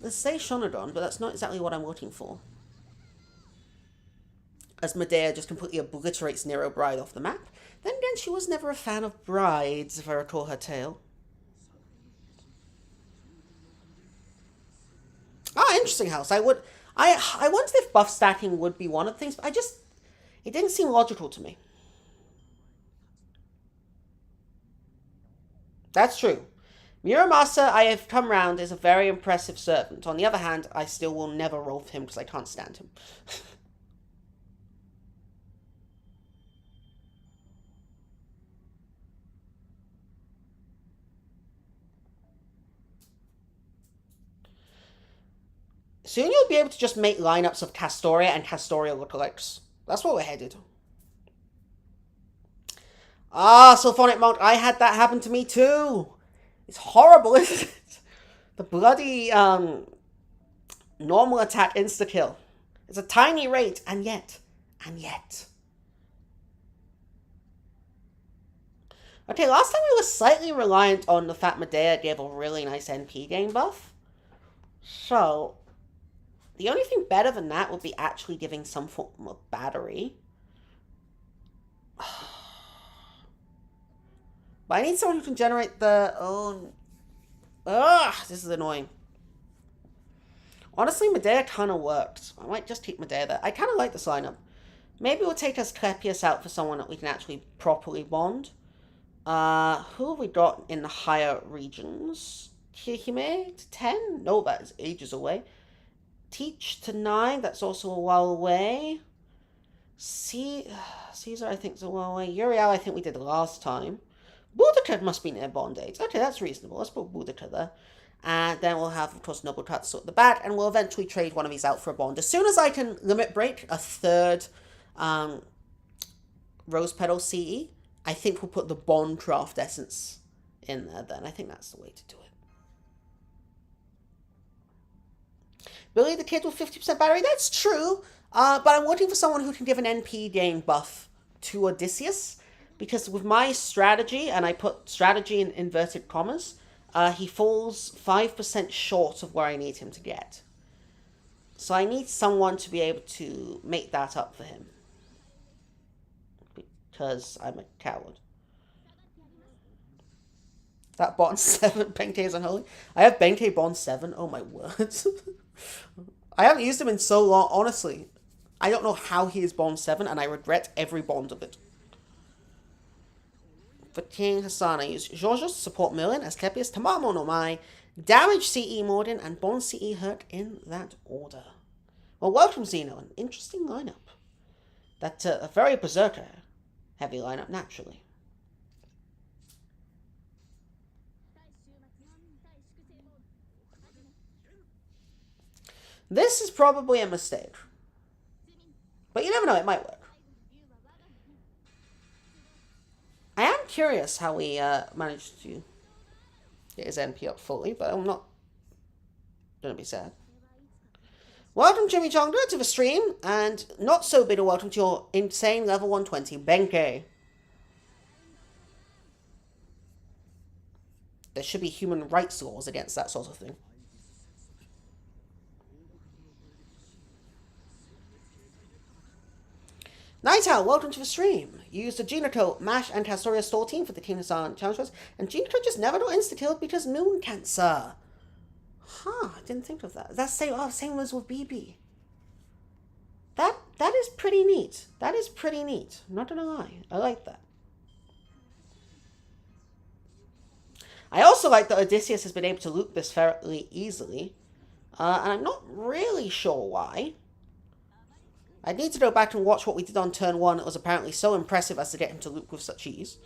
Let's say Shonodon, but that's not exactly what I'm looking for. As Medea just completely obliterates Nero Bride off the map. Then again, she was never a fan of brides, if I recall her tale. Interesting house. I wondered if buff stacking would be one of the things, but it didn't seem logical to me. That's true. Muramasa, I have come round, is a very impressive servant. On the other hand, I still will never roll for him because I can't stand him. Soon you'll be able to just make lineups of Castoria and Castoria lookalikes. That's where we're headed. Sylphonic Monk, I had that happen to me too. It's horrible, isn't it? The bloody, Normal attack, insta-kill. It's a tiny rate, and yet. Okay, last time we were slightly reliant on the fact Medea gave a really nice NP gain buff. So, the only thing better than that would be actually giving some form of battery. But I need someone who can generate the... Oh... Ugh, this is annoying. Honestly, Medea kind of worked. I might just keep Medea there. I kind of like this lineup. Maybe we'll take Asclepius out for someone that we can actually properly bond. Who have we got in the higher regions? Kirihime to 10? No, that is ages away. Teach to 9, that's also a while away. Caesar, I think, is a while away. Uriel, I think we did last time. Boudica must be near bond age. Okay, that's reasonable. Let's put Boudica there. And then we'll have, of course, Noble Tatsu at the back, and we'll eventually trade one of these out for a bond. As soon as I can limit break a third Rose Petal CE, I think we'll put the Bond Craft Essence in there then. I think that's the way to do it. Billy the Kid with 50% battery, that's true. But I'm looking for someone who can give an NP gain buff to Odysseus. Because with my strategy, and I put strategy in inverted commas, he falls 5% short of where I need him to get. So I need someone to be able to make that up for him. Because I'm a coward. That Bond 7, Benkei is unholy. I have Benkei Bond 7, oh my word. I haven't used him in so long, honestly. I don't know how he is Bond 7, and I regret every bond of it. For King Hassan, I use Georgios to support Merlin, Asclepius, Tamamo no Mai, Damage CE Morden, and Bond CE Hurt in that order. Well, welcome Zeno, an interesting lineup. That's a very berserker heavy lineup, naturally. This is probably a mistake. But you never know, it might work. I am curious how we managed to get his NP up fully, but I'm not going to be sad. Welcome, Jimmy Chongda, to the stream, and not so big a welcome to your insane level 120, Benkei. There should be human rights laws against that sort of thing. Night Owl, welcome to the stream. You used the Genico, Mash, and Castoria Store team for the King Hassan challenge quest, and Genico just never got insta-killed because moon cancer. Huh, I didn't think of that. That's same as with BB. That is pretty neat. That is pretty neat. I'm not gonna lie. I like that. I also like that Odysseus has been able to loop this fairly easily. And I'm not really sure why. I need to go back and watch what we did on turn 1. It was apparently so impressive as to get him to loop with such ease.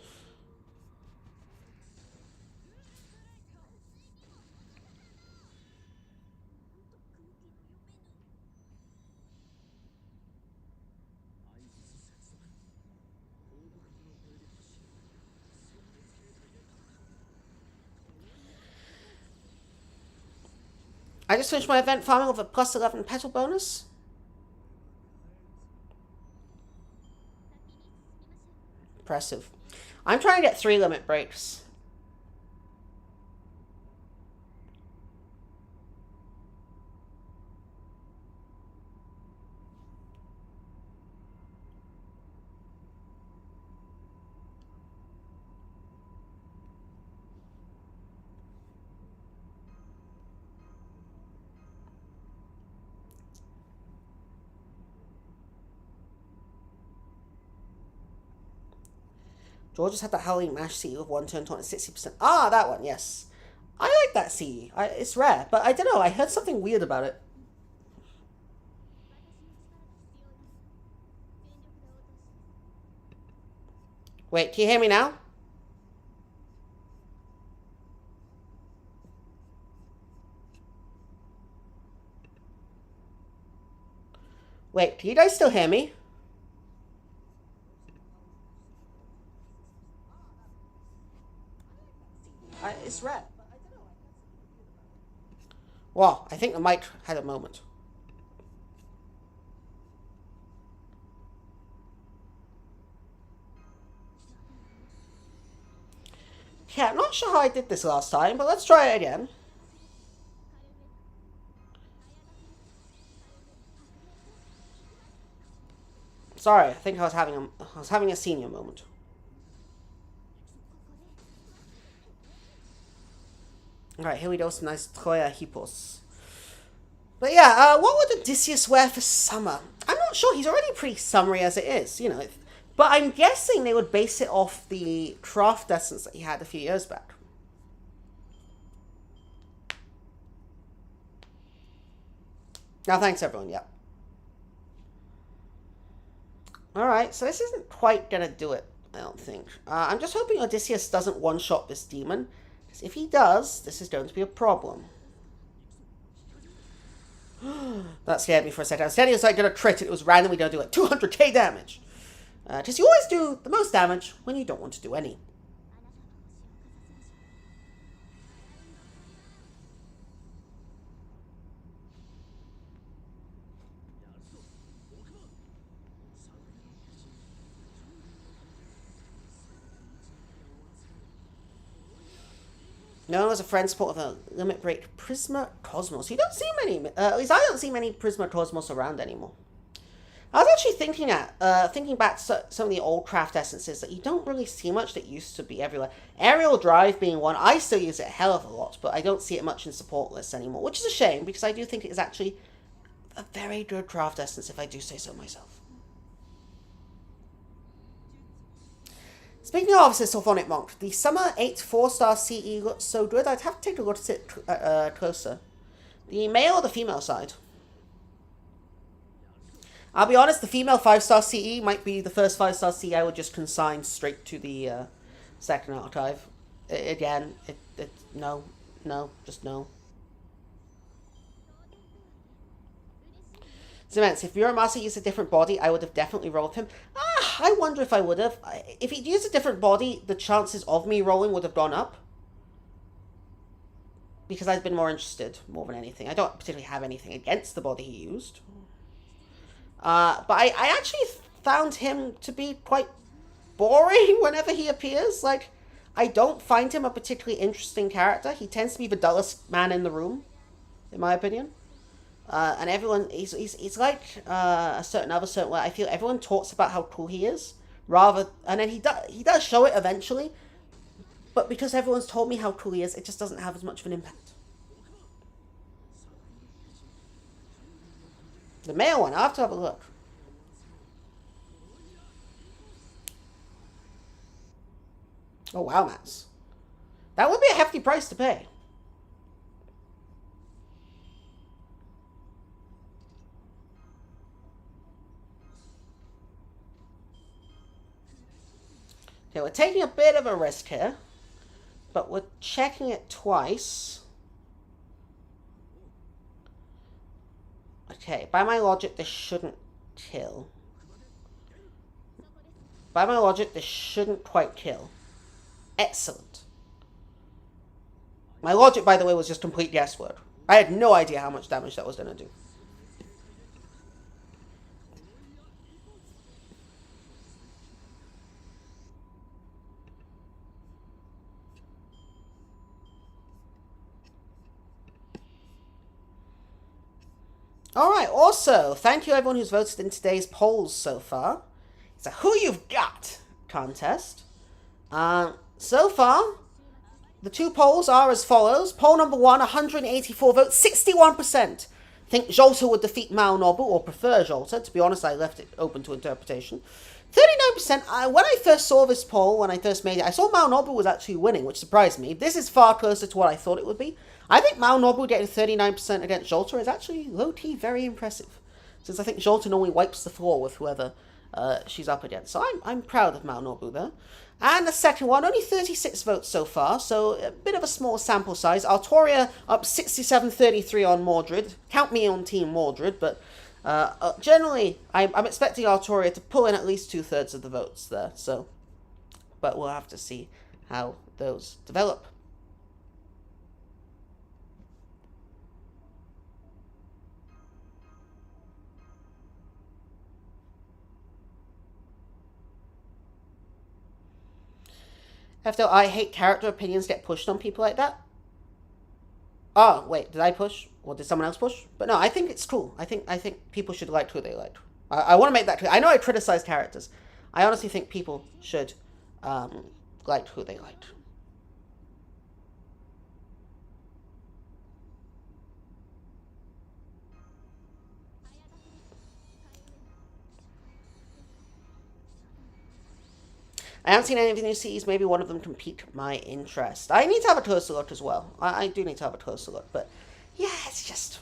I just finished my event farming with a plus 11 petal bonus. Impressive. I'm trying to get 3 limit breaks. George had that Howling Mash CE with 1 turn taunt at 60%. Ah, that one, yes. I like that CE. It's rare, but I don't know. I heard something weird about it. Wait, can you hear me now? Wait, can you guys still hear me? It's rare. Well, I think the mic had a moment. Yeah, I'm not sure how I did this last time, but let's try it again. Sorry, I think I was having a senior moment. Alright, here we go, some nice Troya hippos. But yeah, what would Odysseus wear for summer? I'm not sure. He's already pretty summery as it is, you know. But I'm guessing they would base it off the craft essence that he had a few years back. Now, thanks everyone. Yeah. All right, so this isn't quite gonna do it. I don't think. I'm just hoping Odysseus doesn't one-shot this demon, because if he does, this is going to be a problem. That scared me for a second. I was standing inside, gonna crit, and it was randomly gonna do like 200k damage. Because you always do the most damage when you don't want to do any. Known as a friend support of a limit break Prisma Cosmos. You don't see many, at least I don't see many Prisma Cosmos around anymore. I was actually thinking back to some of the old craft essences that you don't really see much that used to be everywhere. Aerial Drive being one, I still use it a hell of a lot, but I don't see it much in support lists anymore, which is a shame because I do think it is actually a very good craft essence if I do say so myself. Speaking of this Sylphonic Monk, the Summer 8 4-star CE looks so good, I'd have to take a look at it closer. The male or the female side? I'll be honest, the female 5-star CE might be the first 5-star CE I would just consign straight to the second archive. Again, no, just no. Zements, if Muramasa used a different body, I would have definitely rolled him. I wonder if I would have. If he'd used a different body, the chances of me rolling would have gone up. Because I'd been more interested, more than anything. I don't particularly have anything against the body he used. But I actually found him to be quite boring whenever he appears. Like, I don't find him a particularly interesting character. He tends to be the dullest man in the room, in my opinion. And everyone, he's like a certain way. I feel everyone talks about how cool he is, and then he does show it eventually, but because everyone's told me how cool he is, it just doesn't have as much of an impact. The male one, I'll have to have a look. Oh wow, Mats. That would be a hefty price to pay. Okay, we're taking a bit of a risk here, but we're checking it twice. Okay, by my logic, this shouldn't kill. By my logic, this shouldn't quite kill. Excellent. My logic, by the way, was just complete guesswork. I had no idea how much damage that was going to do. Alright, also, thank you everyone who's voted in today's polls so far. It's a Who You've Got contest. So far, the two polls are as follows. Poll number 1, 184 votes, 61%. Think Jolta would defeat Mao Nobu, or prefer Jolta. To be honest, I left it open to interpretation. 39%, when I first saw this poll, when I first made it, I saw Mao Nobu was actually winning, which surprised me. This is far closer to what I thought it would be. I think Mao Nobu getting 39% against Jolta is actually low-key very impressive, since I think Jolta normally wipes the floor with whoever she's up against. So I'm proud of Mao Nobu there. And the second one, only 36 votes so far, so a bit of a small sample size. Artoria up 67-33 on Mordred. Count me on Team Mordred, but generally, I'm expecting Artoria to pull in at least 2/3 of the votes there. So, but we'll have to see how those develop. After I hate character opinions get pushed on people like that. Oh, wait, did I push? Or did someone else push? But no, I think it's cool. I think people should like who they like. I want to make that clear. I know I criticize characters. I honestly think people should like who they liked. I haven't seen any of the new CEs. Maybe one of them can pique my interest. I need to have a closer look as well. I do need to have a closer look, but yeah, it's just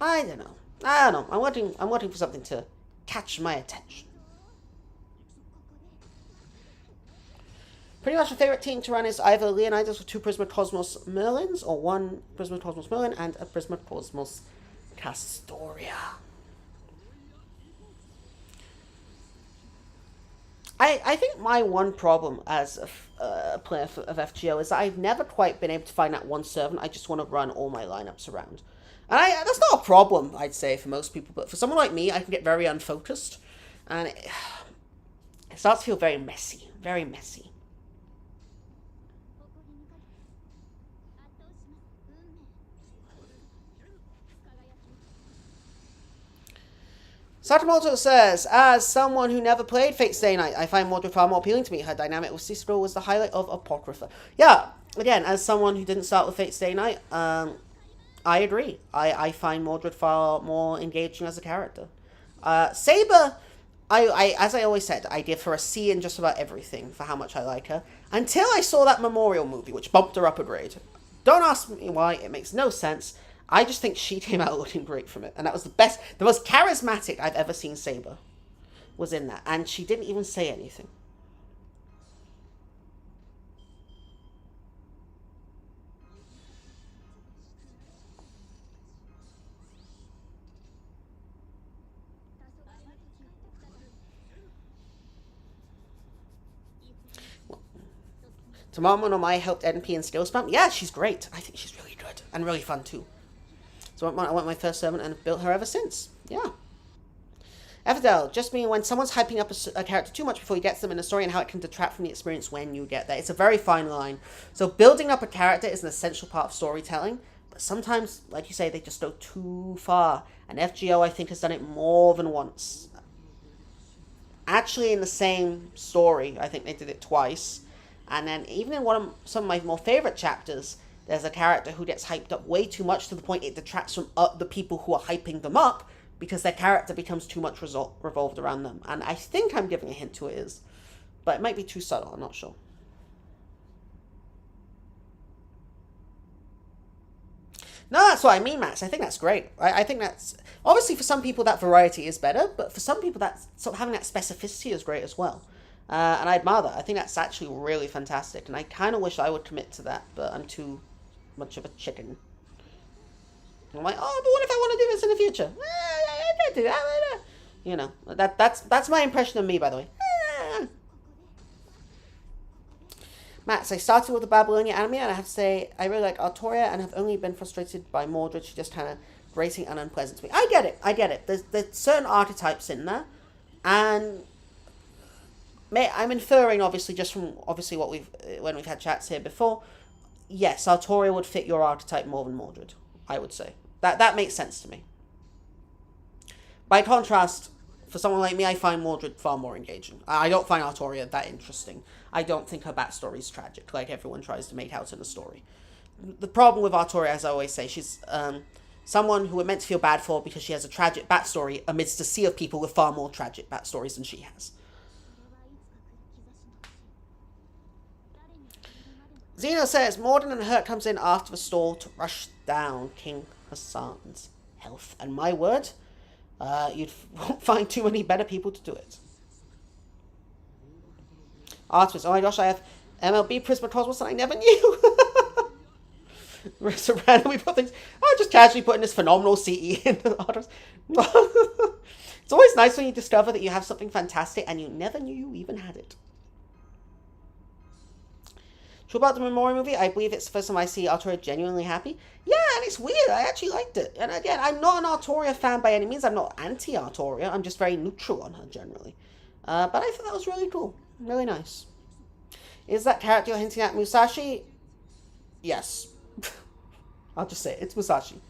I don't know. I don't know. I'm waiting for something to catch my attention. Pretty much my favorite team to run is either Leonidas with two Prisma Cosmos Merlins, or one Prisma Cosmos Merlin and a Prisma Cosmos Castoria. I think my one problem as a player of FGO is that I've never quite been able to find that one servant I just want to run all my lineups around. And that's not a problem, I'd say, for most people, but for someone like me, I can get very unfocused, and it starts to feel very messy, very messy. Satamoto says, as someone who never played Fate Stay Night, I find Mordred far more appealing to me. Her dynamic with Cicero was the highlight of Apocrypha. Yeah, again, as someone who didn't start with Fate Stay Night, I agree. I find Mordred far more engaging as a character. Saber, as I always said, I give her a C in just about everything for how much I like her. Until I saw that Memorial movie, which bumped her up a grade. Don't ask me why, it makes no sense. I just think she came out looking great from it. And that was the most charismatic I've ever seen Saber was in that. And she didn't even say anything. Tomorrow no Mai helped NP and skill spam. Yeah, she's great. I think she's really good. And really fun too. So I went my first servant and have built her ever since. Yeah. Everdell, just mean when someone's hyping up a character too much before you get to them in a story and how it can detract from the experience when you get there. It's a very fine line. So building up a character is an essential part of storytelling, but sometimes, like you say, they just go too far. And FGO, I think, has done it more than once. Actually, in the same story, I think they did it twice. And then even in some of my more favorite chapters, there's a character who gets hyped up way too much to the point it detracts from the people who are hyping them up because their character becomes too much revolved around them. And I think I'm giving a hint to it is, but it might be too subtle, I'm not sure. No, that's what I mean, Max. I think that's great. I think that's obviously for some people that variety is better, but for some people that sort of having that specificity is great as well. And I admire that. I think that's actually really fantastic, and I kind of wish I would commit to that, but I'm too much of a chicken. I'm like, oh, but what if I want to do this in the future? I can't do that. You know, that's my impression of me, by the way. Max, I started with the Babylonia anime, and I have to say, I really like Artoria, and have only been frustrated by Mordred. She's just kind of grating and unpleasant to me. I get it. There's certain archetypes in there, and I'm inferring, obviously, just from obviously when we've had chats here before. Yes, Artoria would fit your archetype more than Mordred, I would say. That makes sense to me. By contrast, for someone like me, I find Mordred far more engaging. I don't find Artoria that interesting. I don't think her backstory is tragic, like everyone tries to make out in the story. The problem with Artoria, as I always say, she's someone who we're meant to feel bad for because she has a tragic backstory amidst a sea of people with far more tragic backstories than she has. Zeno says, Morden and Hurt comes in after the stall to rush down King Hassan's health. And my word, you'd find too many better people to do it. Artemis, oh my gosh, I have MLB Prisma Cosmos and I never knew. So randomly put things, just casually putting this phenomenal CE in the Artemis. It's always nice when you discover that you have something fantastic and you never knew you even had it. True about the Memorial movie, I believe it's the first time I see Artoria genuinely happy. Yeah, and it's weird. I actually liked it. And again, I'm not an Artoria fan by any means. I'm not anti-Artoria. I'm just very neutral on her generally. But I thought that was really cool. Really nice. Is that character you're hinting at Musashi? Yes. I'll just say it. It's Musashi.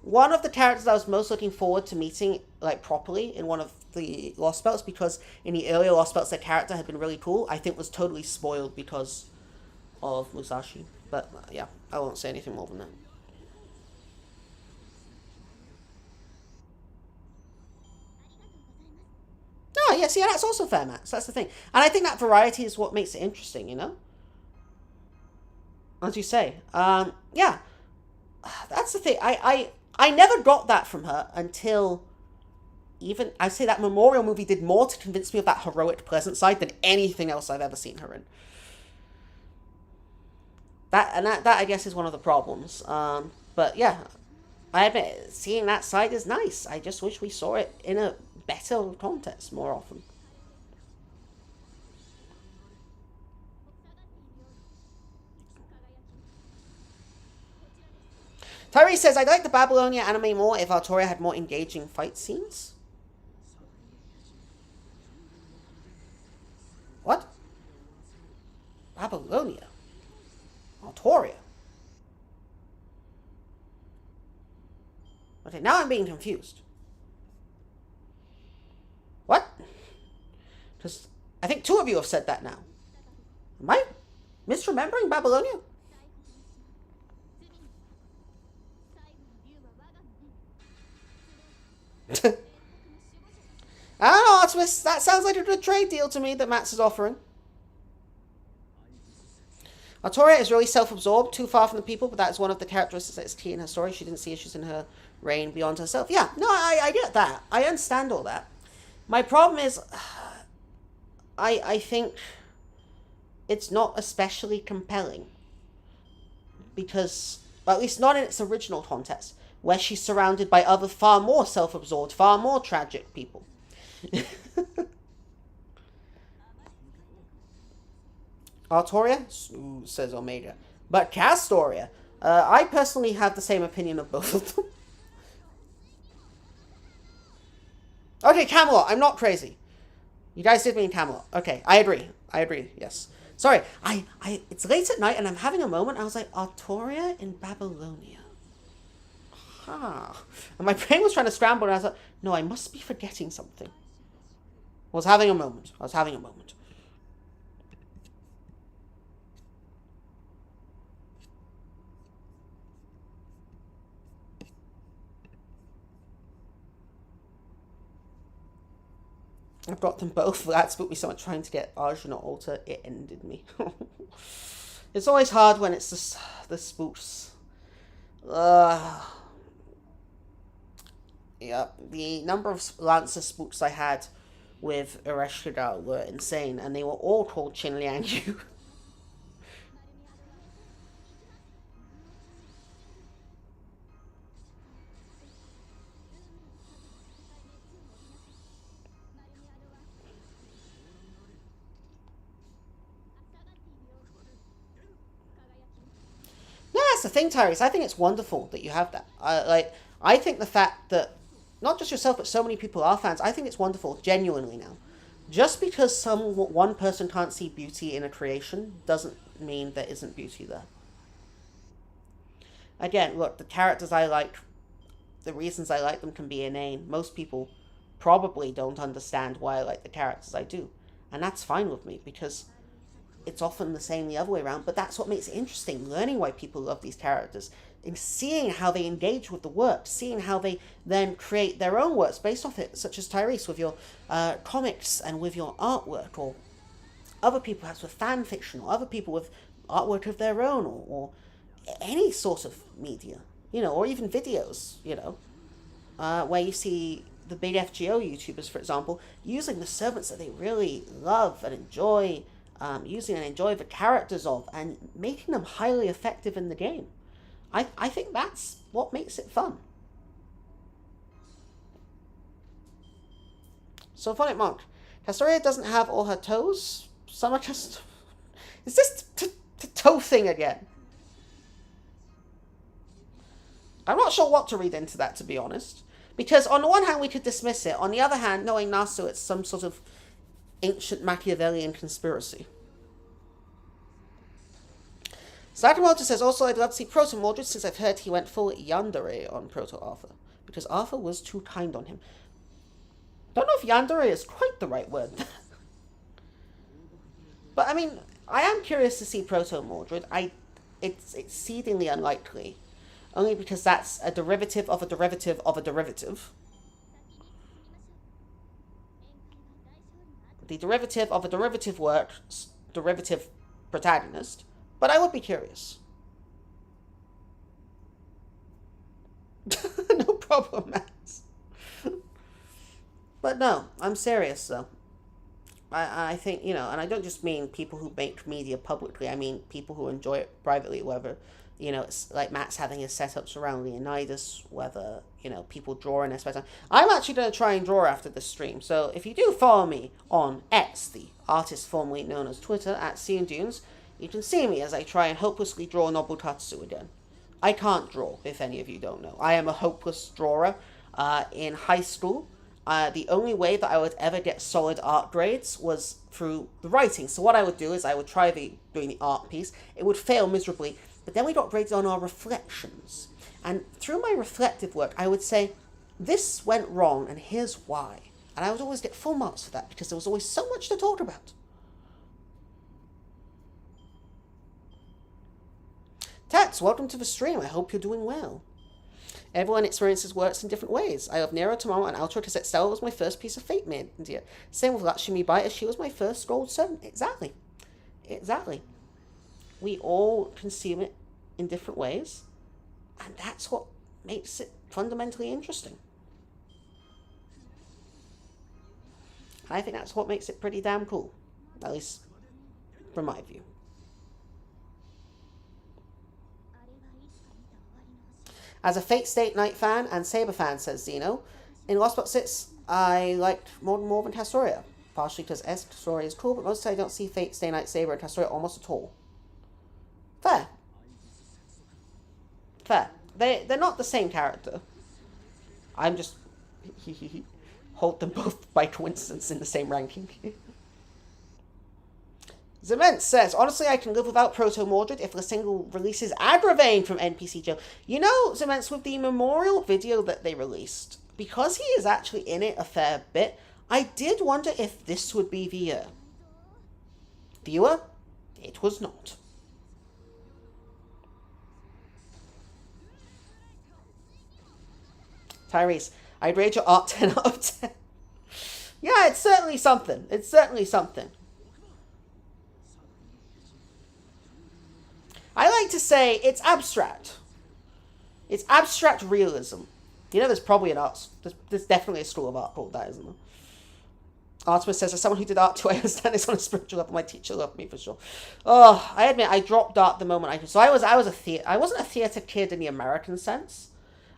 One of the characters I was most looking forward to meeting, like, properly in one of the Lost Belts, because in the earlier Lost Belts, their character had been really cool, I think was totally spoiled because of Musashi. But, yeah, I won't say anything more than that. Oh, yes, yeah, that's also fair, Max. That's the thing. And I think that variety is what makes it interesting, you know? As you say. Yeah. That's the thing. I never got that from her until even, I say that Memorial movie did more to convince me of that heroic, pleasant side than anything else I've ever seen her in. That I guess is one of the problems. But yeah, I admit seeing that side is nice. I just wish we saw it in a better context more often. Tyree says, I'd like the Babylonia anime more if Artoria had more engaging fight scenes. What? Babylonia? Artoria? Okay, now I'm being confused. What? Because I think two of you have said that now. Am I misremembering Babylonia? I don't know, Optimus. That sounds like a good trade deal to me that Mats is offering. Artoria is really self-absorbed, too far from the people, but that is one of the characteristics that is key in her story. She didn't see issues in her reign beyond herself. Yeah, no, I get that. I understand all that. My problem is, I think it's not especially compelling. Because, well, at least not in its original context, where she's surrounded by other far more self-absorbed, far more tragic people. Artoria? Ooh, says Omega. But Castoria? I personally have the same opinion of both of them. Okay, Camelot. I'm not crazy. You guys did mean Camelot. Okay, I agree. I agree, yes. Sorry, it's late at night and I'm having a moment. I was like, Artoria in Babylonia. Huh. And my brain was trying to scramble and I was like, no, I must be forgetting something. I was having a moment. I've got them both. That spooked me so much trying to get Arjuna Alta. It ended me. It's always hard when it's just the spooks. Yeah, the number of Lancer spooks I had with Ereshkigal were insane, and they were all called Chin Liang Yu. No, that's the thing, Tyrese. I think it's wonderful that you have that. I think the fact that not just yourself, but so many people are fans, I think it's wonderful, genuinely now. Just because one person can't see beauty in a creation doesn't mean there isn't beauty there. Again, look, the characters I like, the reasons I like them can be inane. Most people probably don't understand why I like the characters I do. And that's fine with me, because it's often the same the other way around, but that's what makes it interesting, learning why people love these characters, and seeing how they engage with the work, seeing how they then create their own works based off it, such as Tyrese with your comics and with your artwork, or other people perhaps with fan fiction, or other people with artwork of their own, or any sort of media, or even videos, where you see the big FGO YouTubers, for example, using the servants that they really love and enjoy, using and enjoy the characters of, and making them highly effective in the game. I think that's what makes it fun. So Phonic Monk. Castoria doesn't have all her toes. Some are just... Is this the toe thing again? I'm not sure what to read into that, to be honest. Because on the one hand, we could dismiss it. On the other hand, knowing Nasu, it's some sort of ancient Machiavellian conspiracy. Sakamoto says, also, I'd love to see Proto Mordred since I've heard he went full yandere on Proto Arthur. Because Arthur was too kind on him. Don't know if yandere is quite the right word. But, I mean, I am curious to see Proto Mordred. It's exceedingly unlikely. Only because that's a derivative of a derivative of a derivative. The derivative of a derivative works, derivative protagonist. But I would be curious. No problem, Max. But no, I'm serious though. I think, you know, and I don't just mean people who make media publicly. I mean people who enjoy it privately, whether, you know, it's like Matt's having his setups around Leonidas, whether, you know, people draw in their spare time. I'm actually going to try and draw after this stream. So if you do follow me on X, the artist formerly known as Twitter, at @CNDunes, you can see me as I try and hopelessly draw Nobutatsu again. I can't draw, if any of you don't know. I am a hopeless drawer. In high school, the only way that I would ever get solid art grades was through the writing. So what I would do is I would try doing the art piece. It would fail miserably, but then we got graded on our reflections. And through my reflective work, I would say, this went wrong, and here's why. And I would always get full marks for that, because there was always so much to talk about. Tats, welcome to the stream. I hope you're doing well. Everyone experiences works in different ways. I love Nero, Tomorrow, and Ultra because Stella was my first piece of Fate made. Same with Lakshmi Bai, as she was my first gold servant. Exactly. Exactly. We all consume it in different ways, and that's what makes it fundamentally interesting. I think that's what makes it pretty damn cool, at least from my view. As a Fate Stay Night fan and Saber fan, says Zeno, in Lost But 6, I liked more than Castoria. Partially because Castoria is cool, but mostly I don't see Fate Stay Night Saber and Castoria almost at all. Fair. Fair. They're not the same character. I'm just hold them both by coincidence in the same ranking. Zement says, honestly, I can live without Proto Mordred if the single releases Agravain from NPC Joe. You know, Zement, with the memorial video that they released, because he is actually in it a fair bit, I did wonder if this would be the year. Viewer, it was not. Tyrese, I'd rate your art 10 out of 10. Yeah, it's certainly something. It's certainly something. I like to say it's abstract. It's abstract realism. You know, there's probably an art... There's definitely a school of art called that, isn't there? Artemis says, as someone who did art too, I understand this on a spiritual level. My teacher loved me for sure. Oh, I admit, I dropped art the moment I could. So I wasn't a theatre kid in the American sense.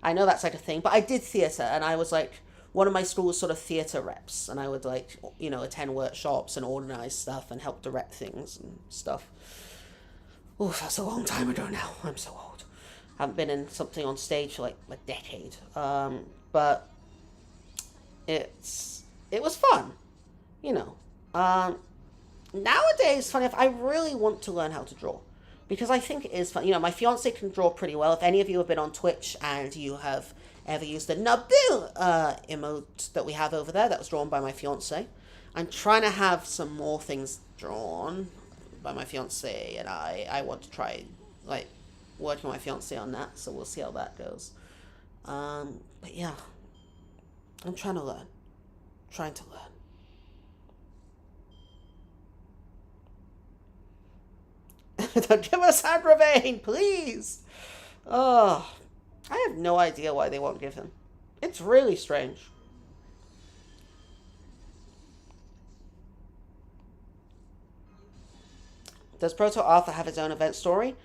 I know that's like a thing, but I did theatre, and I was like one of my school's sort of theatre reps, and I would like, you know, attend workshops and organise stuff and help direct things and stuff. Oh, that's a long time ago now. I'm so old. I haven't been in something on stage for like a decade. But it was fun, you know. Nowadays, funny enough, I really want to learn how to draw because I think it is fun. You know, my fiance can draw pretty well. If any of you have been on Twitch and you have ever used the Nabil emote that we have over there, that was drawn by my fiance. I'm trying to have some more things drawn by my fiance, and I want to try like working with my fiance on that, so we'll see how that goes. But yeah, I'm trying to learn. Don't give us Agravain, please. Oh, I have no idea why they won't give him. It's really strange. Does Proto Arthur have his own event story?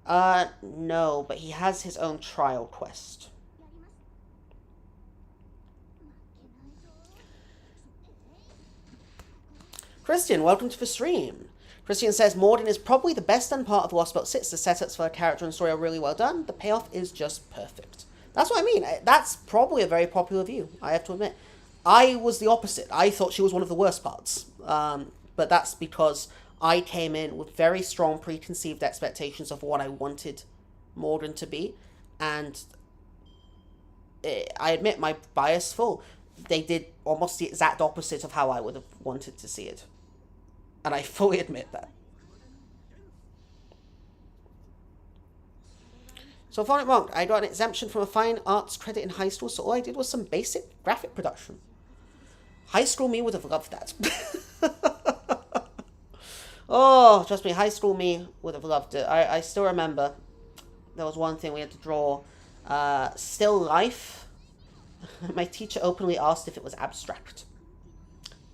No, but he has his own trial quest. Christian, welcome to the stream. Christian says, Morden is probably the best done part of Lost But 6. The setups for a character and story are really well done. The payoff is just perfect. That's what I mean. That's probably a very popular view, I have to admit. I was the opposite. I thought she was one of the worst parts. But that's because I came in with very strong preconceived expectations of what I wanted Morden to be, and I admit my bias full. They did almost the exact opposite of how I would have wanted to see it. And I fully admit that. So Phonic Monk, I got an exemption from a fine arts credit in high school, so all I did was some basic graphic production. High school me would have loved that. Oh, trust me, high school me would have loved it. I still remember there was one thing we had to draw. Still life. My teacher openly asked if it was abstract.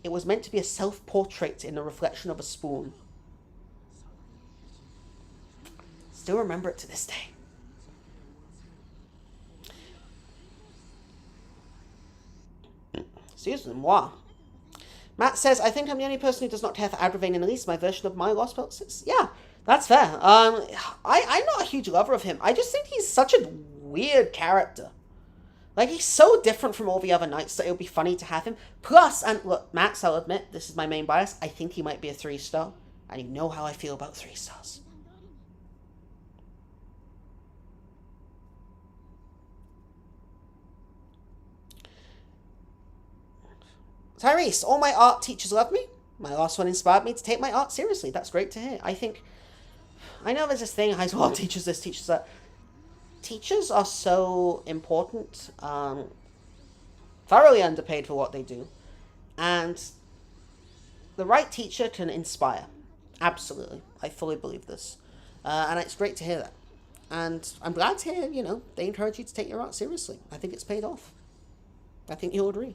It was meant to be a self-portrait in the reflection of a spoon. Still remember it to this day. Excuse-moi. Matt says, I think I'm the only person who does not care for Agravain in the least. My version of my Lost Pelts. Yeah, that's fair. I'm not a huge lover of him. I just think he's such a weird character. Like, he's so different from all the other knights that it would be funny to have him. Plus, and look, Max, I'll admit, this is my main bias. I think he might be a 3-star. And you know how I feel about 3 stars. Tyrese, all my art teachers love me. My last one inspired me to take my art seriously. That's great to hear. I know there's this thing, high school teachers this, teachers that. Teachers are so important, thoroughly underpaid for what they do. And the right teacher can inspire. Absolutely. I fully believe this. And it's great to hear that. And I'm glad to hear, they encourage you to take your art seriously. I think it's paid off. I think you'll agree.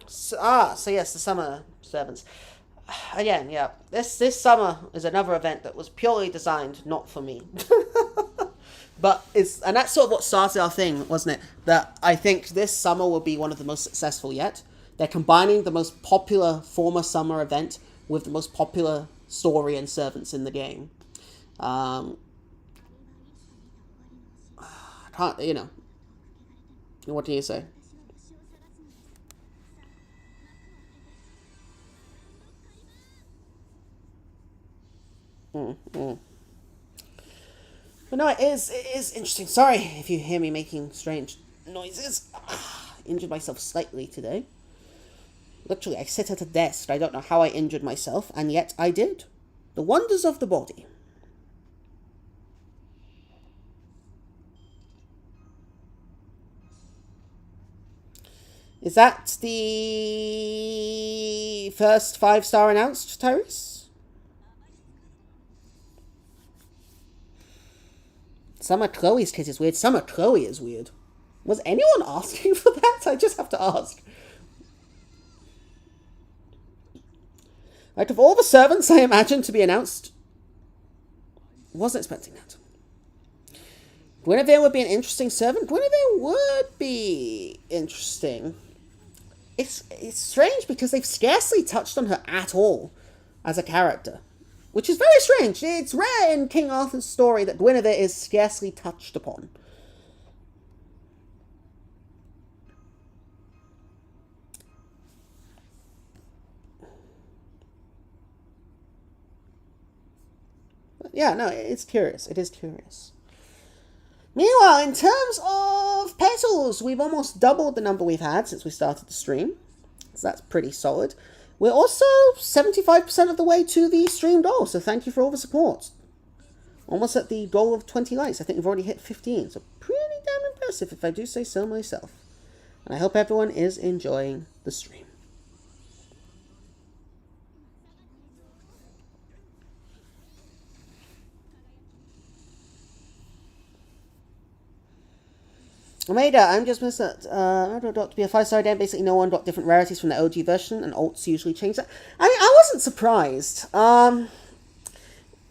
So yes, the summer servants. Again, yeah, this summer is another event that was purely designed not for me. And that's sort of what started our thing, wasn't it? That I think this summer will be one of the most successful yet. They're combining the most popular former summer event with the most popular story and servants in the game. What do you say? But no, it is interesting. Sorry if you hear me making strange noises. Injured myself slightly today. Literally, I sit at a desk. I don't know how I injured myself, and yet I did. The wonders of the body. Is that the first 5-star announced, Tyrese? Summer Chloe's kit is weird. Summer Chloe is weird. Was anyone asking for that? I just have to ask. Like, of all the servants I imagined to be announced, wasn't expecting that. Guinevere would be an interesting servant. Guinevere would be interesting. It's strange because they've scarcely touched on her at all as a character. Which is very strange. It's rare in King Arthur's story that Guinevere is scarcely touched upon. But yeah, no, it's curious. It is curious. Meanwhile, in terms of petals, we've almost doubled the number we've had since we started the stream. So that's pretty solid. We're also 75% of the way to the stream goal, so thank you for all the support. Almost at the goal of 20 likes. I think we've already hit 15, so pretty damn impressive if I do say so myself. And I hope everyone is enjoying the stream. Omega, I'm just missed that. To be a 5-star again, basically no one got different rarities from the OG version, and alts usually change that. I mean, I wasn't surprised.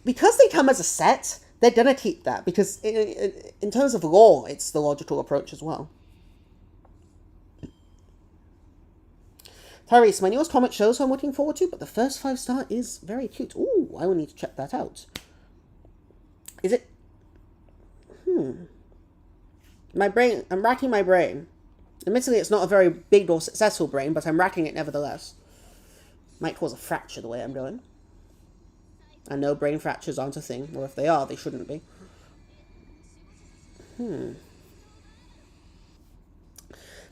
Because they come as a set, they're gonna keep that, because in terms of lore, it's the logical approach as well. Tyrese, my newest comic shows I'm looking forward to, but the first 5-star is very cute. Ooh, I will need to check that out. Is it... My brain... I'm racking my brain. Admittedly, it's not a very big or successful brain, but I'm racking it nevertheless. Might cause a fracture the way I'm going. I know brain fractures aren't a thing, or if they are, they shouldn't be.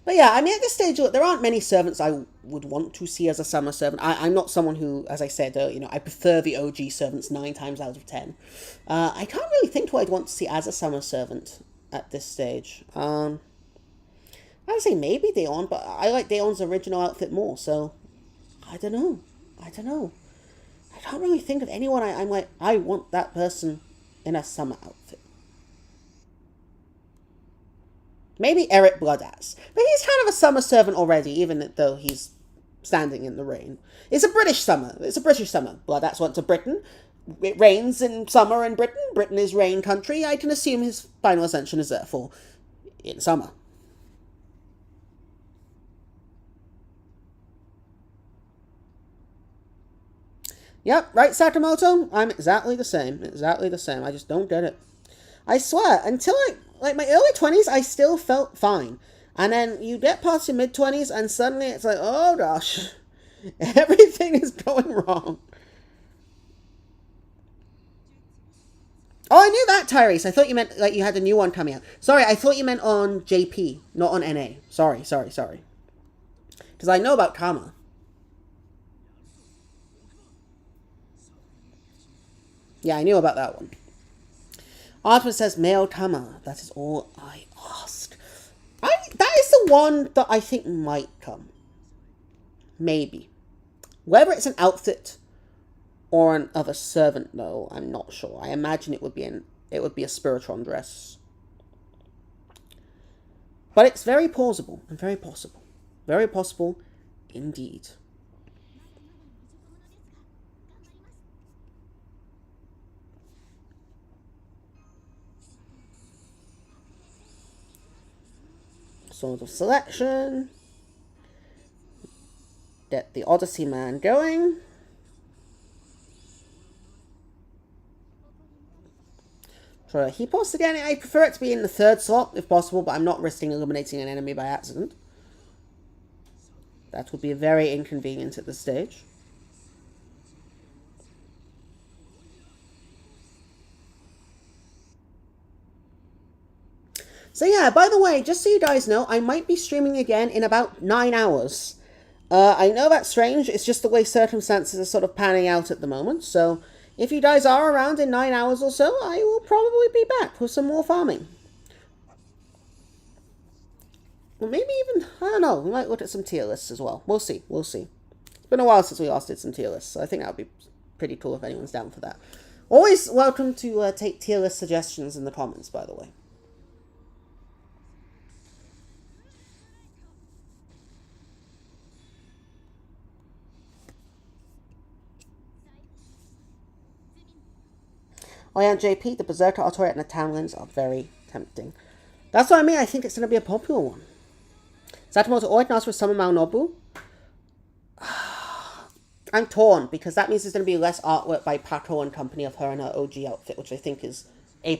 But yeah, I mean, at this stage, there aren't many servants I would want to see as a summer servant. I'm not someone who, as I said, I prefer the OG servants 9 times out of 10. I can't really think who I'd want to see as a summer servant at this stage. I would say maybe Daeon, but I like Daeon's original outfit more, so I don't know. I can't really think of anyone I'm like, I want that person in a summer outfit. Maybe Eric Bloodass. But he's kind of a summer servant already, even though he's standing in the rain. It's a British summer. It's a British summer. Bloodass went to Britain. It rains in summer in Britain. Britain is rain country. I can assume his final ascension is therefore in summer. Yep, right, Sakamoto? I'm exactly the same. Exactly the same. I just don't get it. I swear, until like my early 20s, I still felt fine. And then you get past your mid-20s, and suddenly it's like, oh gosh, everything is going wrong. Oh, I knew that, Tyrese. I thought you meant like you had a new one coming out. Sorry, I thought you meant on JP, not on NA. Sorry. Because I know about Karma. Yeah, I knew about that one. Artman says, male Tama. That is all I ask. That is the one that I think might come. Maybe. Whether it's an outfit or an other servant, though, I'm not sure. I imagine it would be a Spiritron dress. But it's very plausible and very possible. Very possible indeed. Sort of selection. Get the Odyssey Man going. Try he posts again. I prefer it to be in the 3rd slot if possible, but I'm not risking eliminating an enemy by accident. That would be very inconvenient at this stage. So yeah, by the way, just so you guys know, I might be streaming again in about 9 hours. I know that's strange, it's just the way circumstances are sort of panning out at the moment, so if you guys are around in 9 hours or so, I will probably be back with some more farming. Or maybe even, I don't know, we might look at some tier lists as well. We'll see. It's been a while since we last did some tier lists, so I think that would be pretty cool if anyone's down for that. Always welcome to take tier list suggestions in the comments, by the way. Oh yeah, JP, the Berserker Artoriat and the Townlands are very tempting. That's what I mean, I think it's going to be a popular one. Satamoto Oid asked for Summer Malnobu. I'm torn, because that means there's going to be less artwork by Paco and company of her in her OG outfit, which I think is A+++.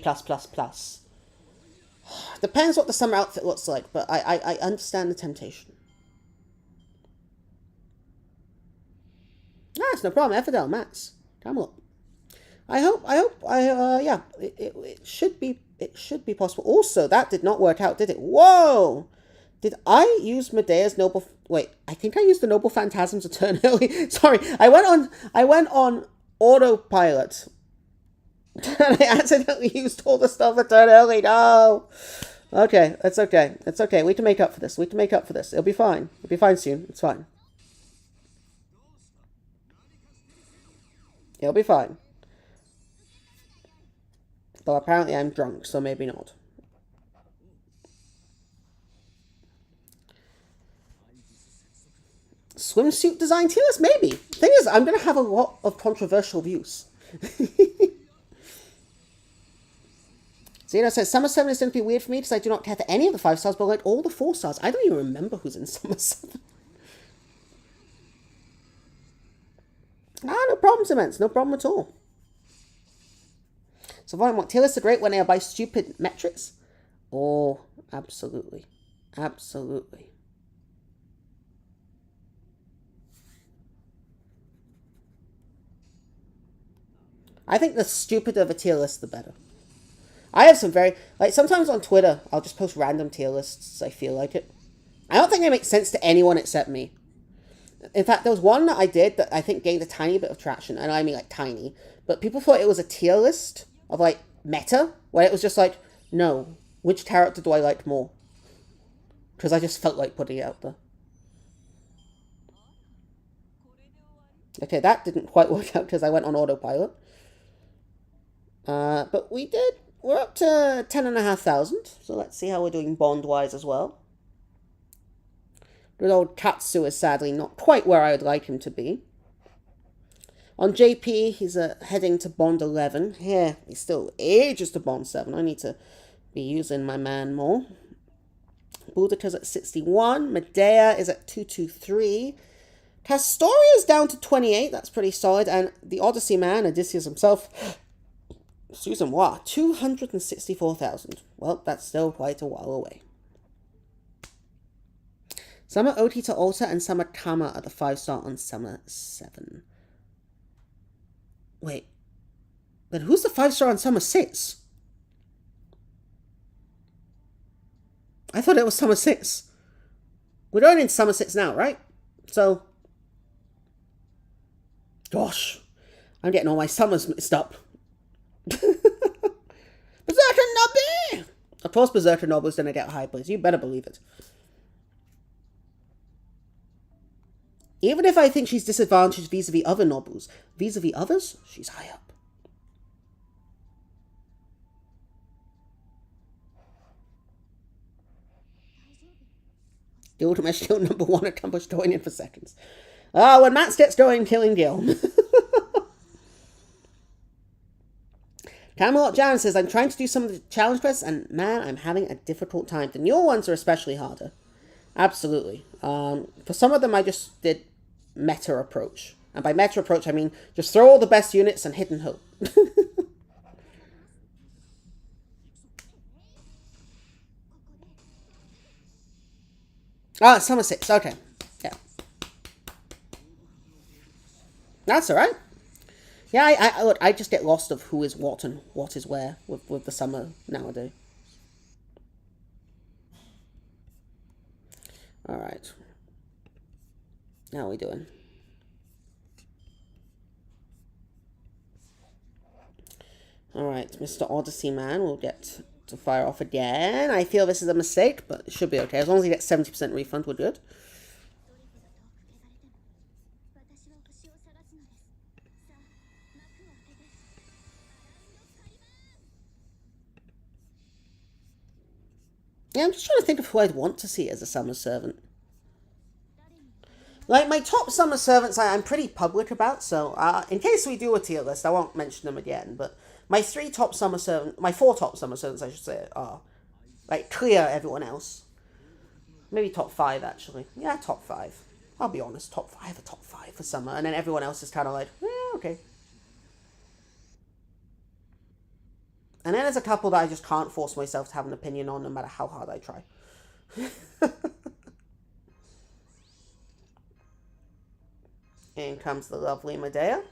Depends what the summer outfit looks like, but I understand the temptation. Ah, it's no problem. Effidel, Max. Come on. Yeah, it should be possible. Also, that did not work out, did it? Whoa! Did I use Medea's Noble... Wait, I think I used the Noble Phantasm to turn early. Sorry, I went on autopilot. And I accidentally used all the stuff to turn early. No! Okay, it's okay. It's okay. We can make up for this. It'll be fine. It'll be fine soon. It's fine. It'll be fine. Though apparently I'm drunk, so maybe not. Swimsuit design tier list? Maybe. Thing is, I'm going to have a lot of controversial views. Zeno says, Summer 7 is going to be weird for me because I do not care for any of the 5 stars, but like all the 4 stars. I don't even remember who's in Summer 7. Ah, no problem, Cements. No problem at all. So, what tier lists are great when they are by stupid metrics? Oh, absolutely. Absolutely. I think the stupider the tier list, the better. I have some very, like, sometimes on Twitter, I'll just post random tier lists. I feel like it. I don't think they make sense to anyone except me. In fact, there was one that I did that I think gained a tiny bit of traction, and I mean like tiny, but people thought it was a tier list of like meta, where it was just like, no, which character do I like more? Because I just felt like putting it out there. Okay, that didn't quite work out because I went on autopilot. But we did. We're up to 10,500, so let's see how we're doing bond-wise as well. Good old Katsu is sadly not quite where I would like him to be. On JP, he's heading to Bond 11. Yeah, he's still ages to Bond 7. I need to be using my man more. Boudica's at 61. Medea is at 223. Castoria's down to 28. That's pretty solid. And the Odyssey man, Odysseus himself, Susan Wa, 264,000. Well, that's still quite a while away. Some are OT to Alta and some are Kama at the 5-star on Summer 7. Wait. Then who's the 5-star on Summer 6? I thought it was Summer 6. We're going into Summer 6 now, right? So. Gosh. I'm getting all my summers mixed up. Berserker Nobby! Of course Berserker Nobby's gonna get high place. You better believe it. Even if I think she's disadvantaged vis-a-vis other Nobus, vis-a-vis others, she's high up. Gilgamesh killed number 1 accomplished going in for seconds. Ah, when Mats gets going, killing Gil. Camelot Jan says, I'm trying to do some of the challenge quests, and man, I'm having a difficult time. The newer ones are especially harder. Absolutely. For some of them, I just did meta approach. And by meta approach, I mean just throw all the best units and hidden hope. Ah, Summer 6. Okay. Yeah. That's alright. Yeah, look, I just get lost of who is what and what is where with the summer nowadays. Alright. How are we doing? Alright, Mr. Odyssey Man will get to fire off again. I feel this is a mistake, but it should be okay. As long as he gets 70% refund, we're good. Yeah, I'm just trying to think of who I'd want to see as a summer servant. Like, my top summer servants I'm pretty public about, so in case we do a tier list, I won't mention them again, but my 4 top summer servants, I should say, are, like, clear everyone else. Maybe top 5, actually. Yeah, top 5. I'll be honest, top 5, a top 5 for summer, and then everyone else is kind of like, okay. And then there's a couple that I just can't force myself to have an opinion on, no matter how hard I try. In comes the lovely Medea.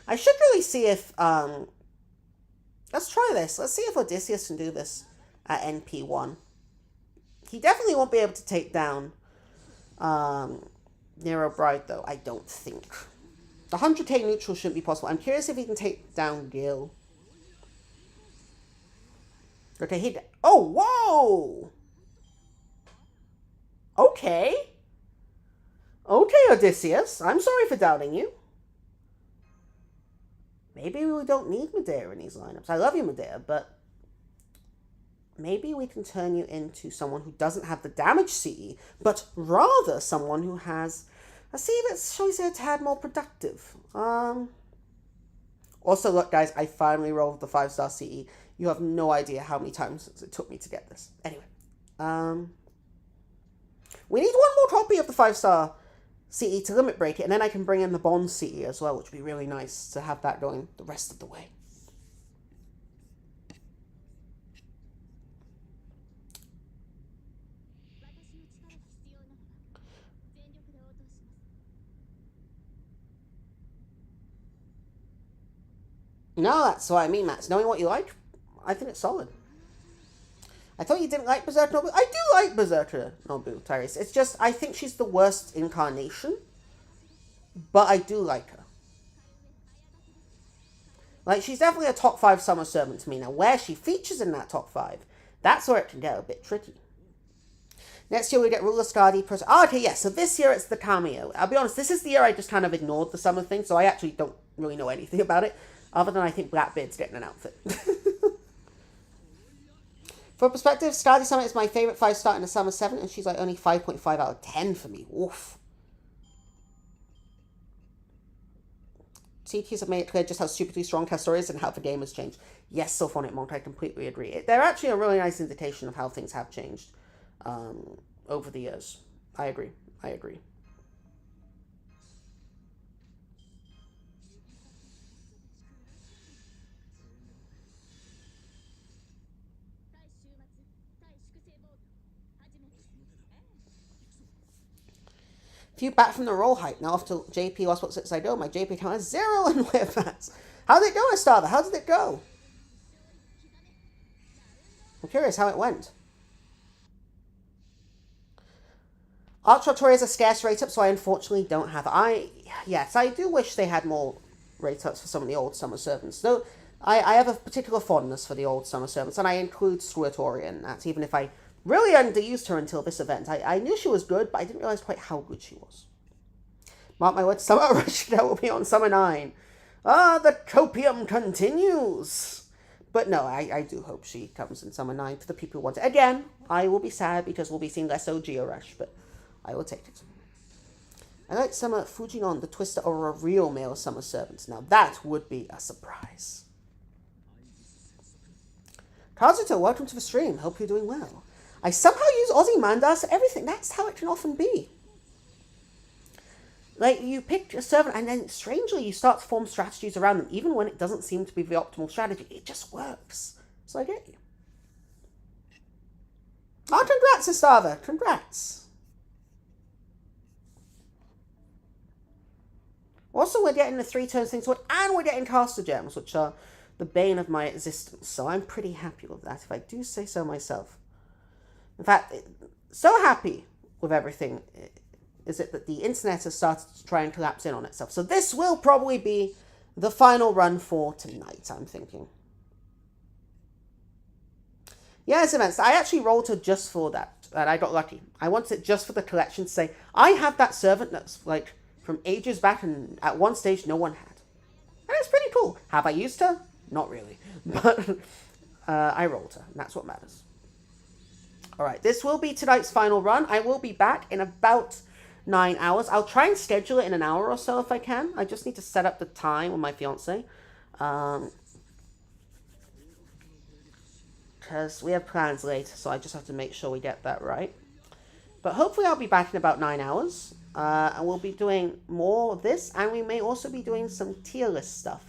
I should really see if, let's try this. Let's see if Odysseus can do this at NP1. He definitely won't be able to take down Nero Bride, though, I don't think. The 100k neutral shouldn't be possible. I'm curious if he can take down Gil. Okay, oh, whoa! Okay. Okay, Odysseus. I'm sorry for doubting you. Maybe we don't need Medea in these lineups. I love you, Medea, but maybe we can turn you into someone who doesn't have the damage CE, but rather someone who has a CE that's, shall we say, a tad more productive. Also, look, guys, I finally rolled the 5-star CE. You have no idea how many times it took me to get this. Anyway, we need one more copy of the 5-star CE to limit break it, and then I can bring in the Bond CE as well, which would be really nice to have that going the rest of the way. No, that's what I mean, Max. Knowing what you like, I think it's solid. I thought you didn't like Berserker Nobu. I do like Berserker Nobu, Tyrese. It's just, I think she's the worst incarnation, but I do like her. Like, she's definitely a top 5 summer servant to me. Now, where she features in that top 5, that's where it can get a bit tricky. Next year we get Ruler Skadi. Oh, okay, yeah, so this year it's the cameo. I'll be honest, this is the year I just kind of ignored the summer thing, so I actually don't really know anything about it, other than I think Blackbeard's getting an outfit. For perspective, Skadi Summit is my favorite 5-star in the Summer 7, and she's like only 5.5 out of 10 for me. Oof. CTs have made it clear just how stupidly strong Castor is and how the game has changed. Yes, Sylphonic Monk, I completely agree. They're actually a really nice indication of how things have changed over the years. I agree. I agree. Few back from the roll hype. Now after JP lost what 6 I do, my JP count has 0 in Webfats. How did it go, Estada? How did it go? I'm curious how it went. Archer is a scarce rate up, so I unfortunately don't have yes, I do wish they had more rate ups for some of the old summer servants. Though I have a particular fondness for the old summer servants, and I include Squirtoria in that, even if I really underused her until this event. I knew she was good, but I didn't realize quite how good she was. Mark my words, Summer Rashida will be on Summer 9. The copium continues. But no, I do hope she comes in Summer 9 for the people who want it. Again, I will be sad because we'll be seeing less OG Arash, but I will take it. I like Summer Fujinon, the Twister, or a real male Summer Servant. Now that would be a surprise. Kazuto, welcome to the stream. Hope you're doing well. I somehow use Aussie Mandas for everything. That's how it can often be. Like, you pick a servant and then, strangely, you start to form strategies around them, even when it doesn't seem to be the optimal strategy. It just works. So I get you. Oh, congrats, Estava. Congrats. Also, we're getting the 3 turns things, and we're getting caster gems, which are the bane of my existence. So I'm pretty happy with that, if I do say so myself. In fact, so happy with everything is it that the internet has started to try and collapse in on itself. So this will probably be the final run for tonight, I'm thinking. Yes, events. I actually rolled her just for that, and I got lucky. I wanted it just for the collection to say, I have that servant that's like from ages back, and at one stage no one had. And it's pretty cool. Have I used her? Not really. But I rolled her, and that's what matters. Alright, this will be tonight's final run. I will be back in about 9 hours. I'll try and schedule it in an hour or so if I can. I just need to set up the time with my fiance. Because we have plans later, so I just have to make sure we get that right. But hopefully I'll be back in about 9 hours. And we'll be doing more of this, and we may also be doing some tier list stuff.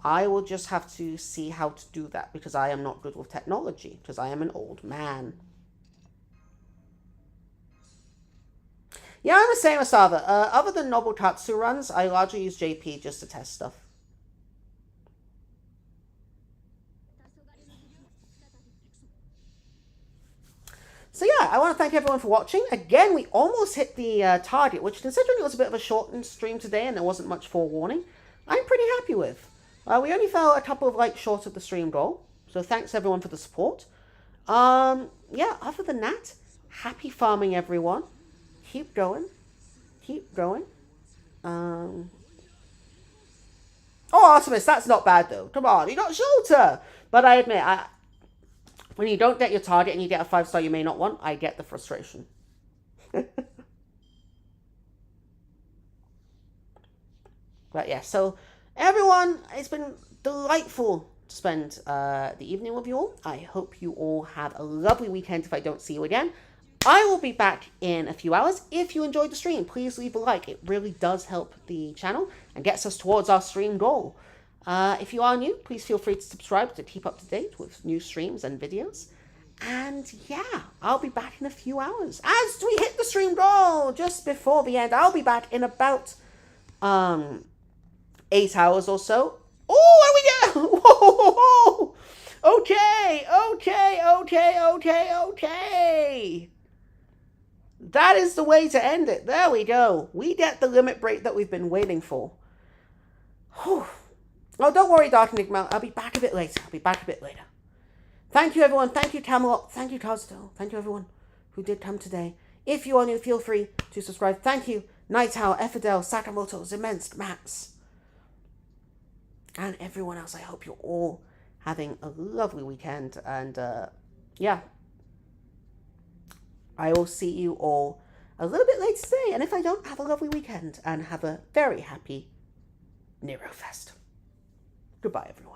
I will just have to see how to do that, because I am not good with technology, because I am an old man. Yeah, I'm the same as Sava. Other than Noble Tatsu runs, I largely use JP just to test stuff. So yeah, I want to thank everyone for watching. Again, we almost hit the target, which considering it was a bit of a shortened stream today and there wasn't much forewarning, I'm pretty happy with. We only fell a couple of likes short of the stream goal, so thanks everyone for the support. Yeah, other than that, happy farming everyone. Keep going. Keep going. Oh, Artemis, that's not bad though. Come on, you got Shelter. But I admit, when you don't get your target and you get a 5-star you may not want, I get the frustration. But yeah, so everyone, it's been delightful to spend the evening with you all. I hope you all have a lovely weekend if I don't see you again. I will be back in a few hours. If you enjoyed the stream, please leave a like. It really does help the channel and gets us towards our stream goal. If you are new, please feel free to subscribe to keep up to date with new streams and videos. And yeah, I'll be back in a few hours. As we hit the stream goal just before the end, I'll be back in about 8 hours or so. Oh, there we go! Whoa! Okay. That is the way to end it. There we go. We get the limit break that we've been waiting for. Whew. Oh, don't worry, Dark Enigma. I'll be back a bit later. Thank you, everyone. Thank you, Camelot. Thank you, Cosdale. Thank you, everyone who did come today. If you are new, feel free to subscribe. Thank you, Night Owl, Effadel, Sakamoto, Zemensk, Max, and everyone else. I hope you're all having a lovely weekend. And yeah, I will see you all a little bit later today. And if I don't, have a lovely weekend and have a very happy Nerofest. Goodbye, everyone.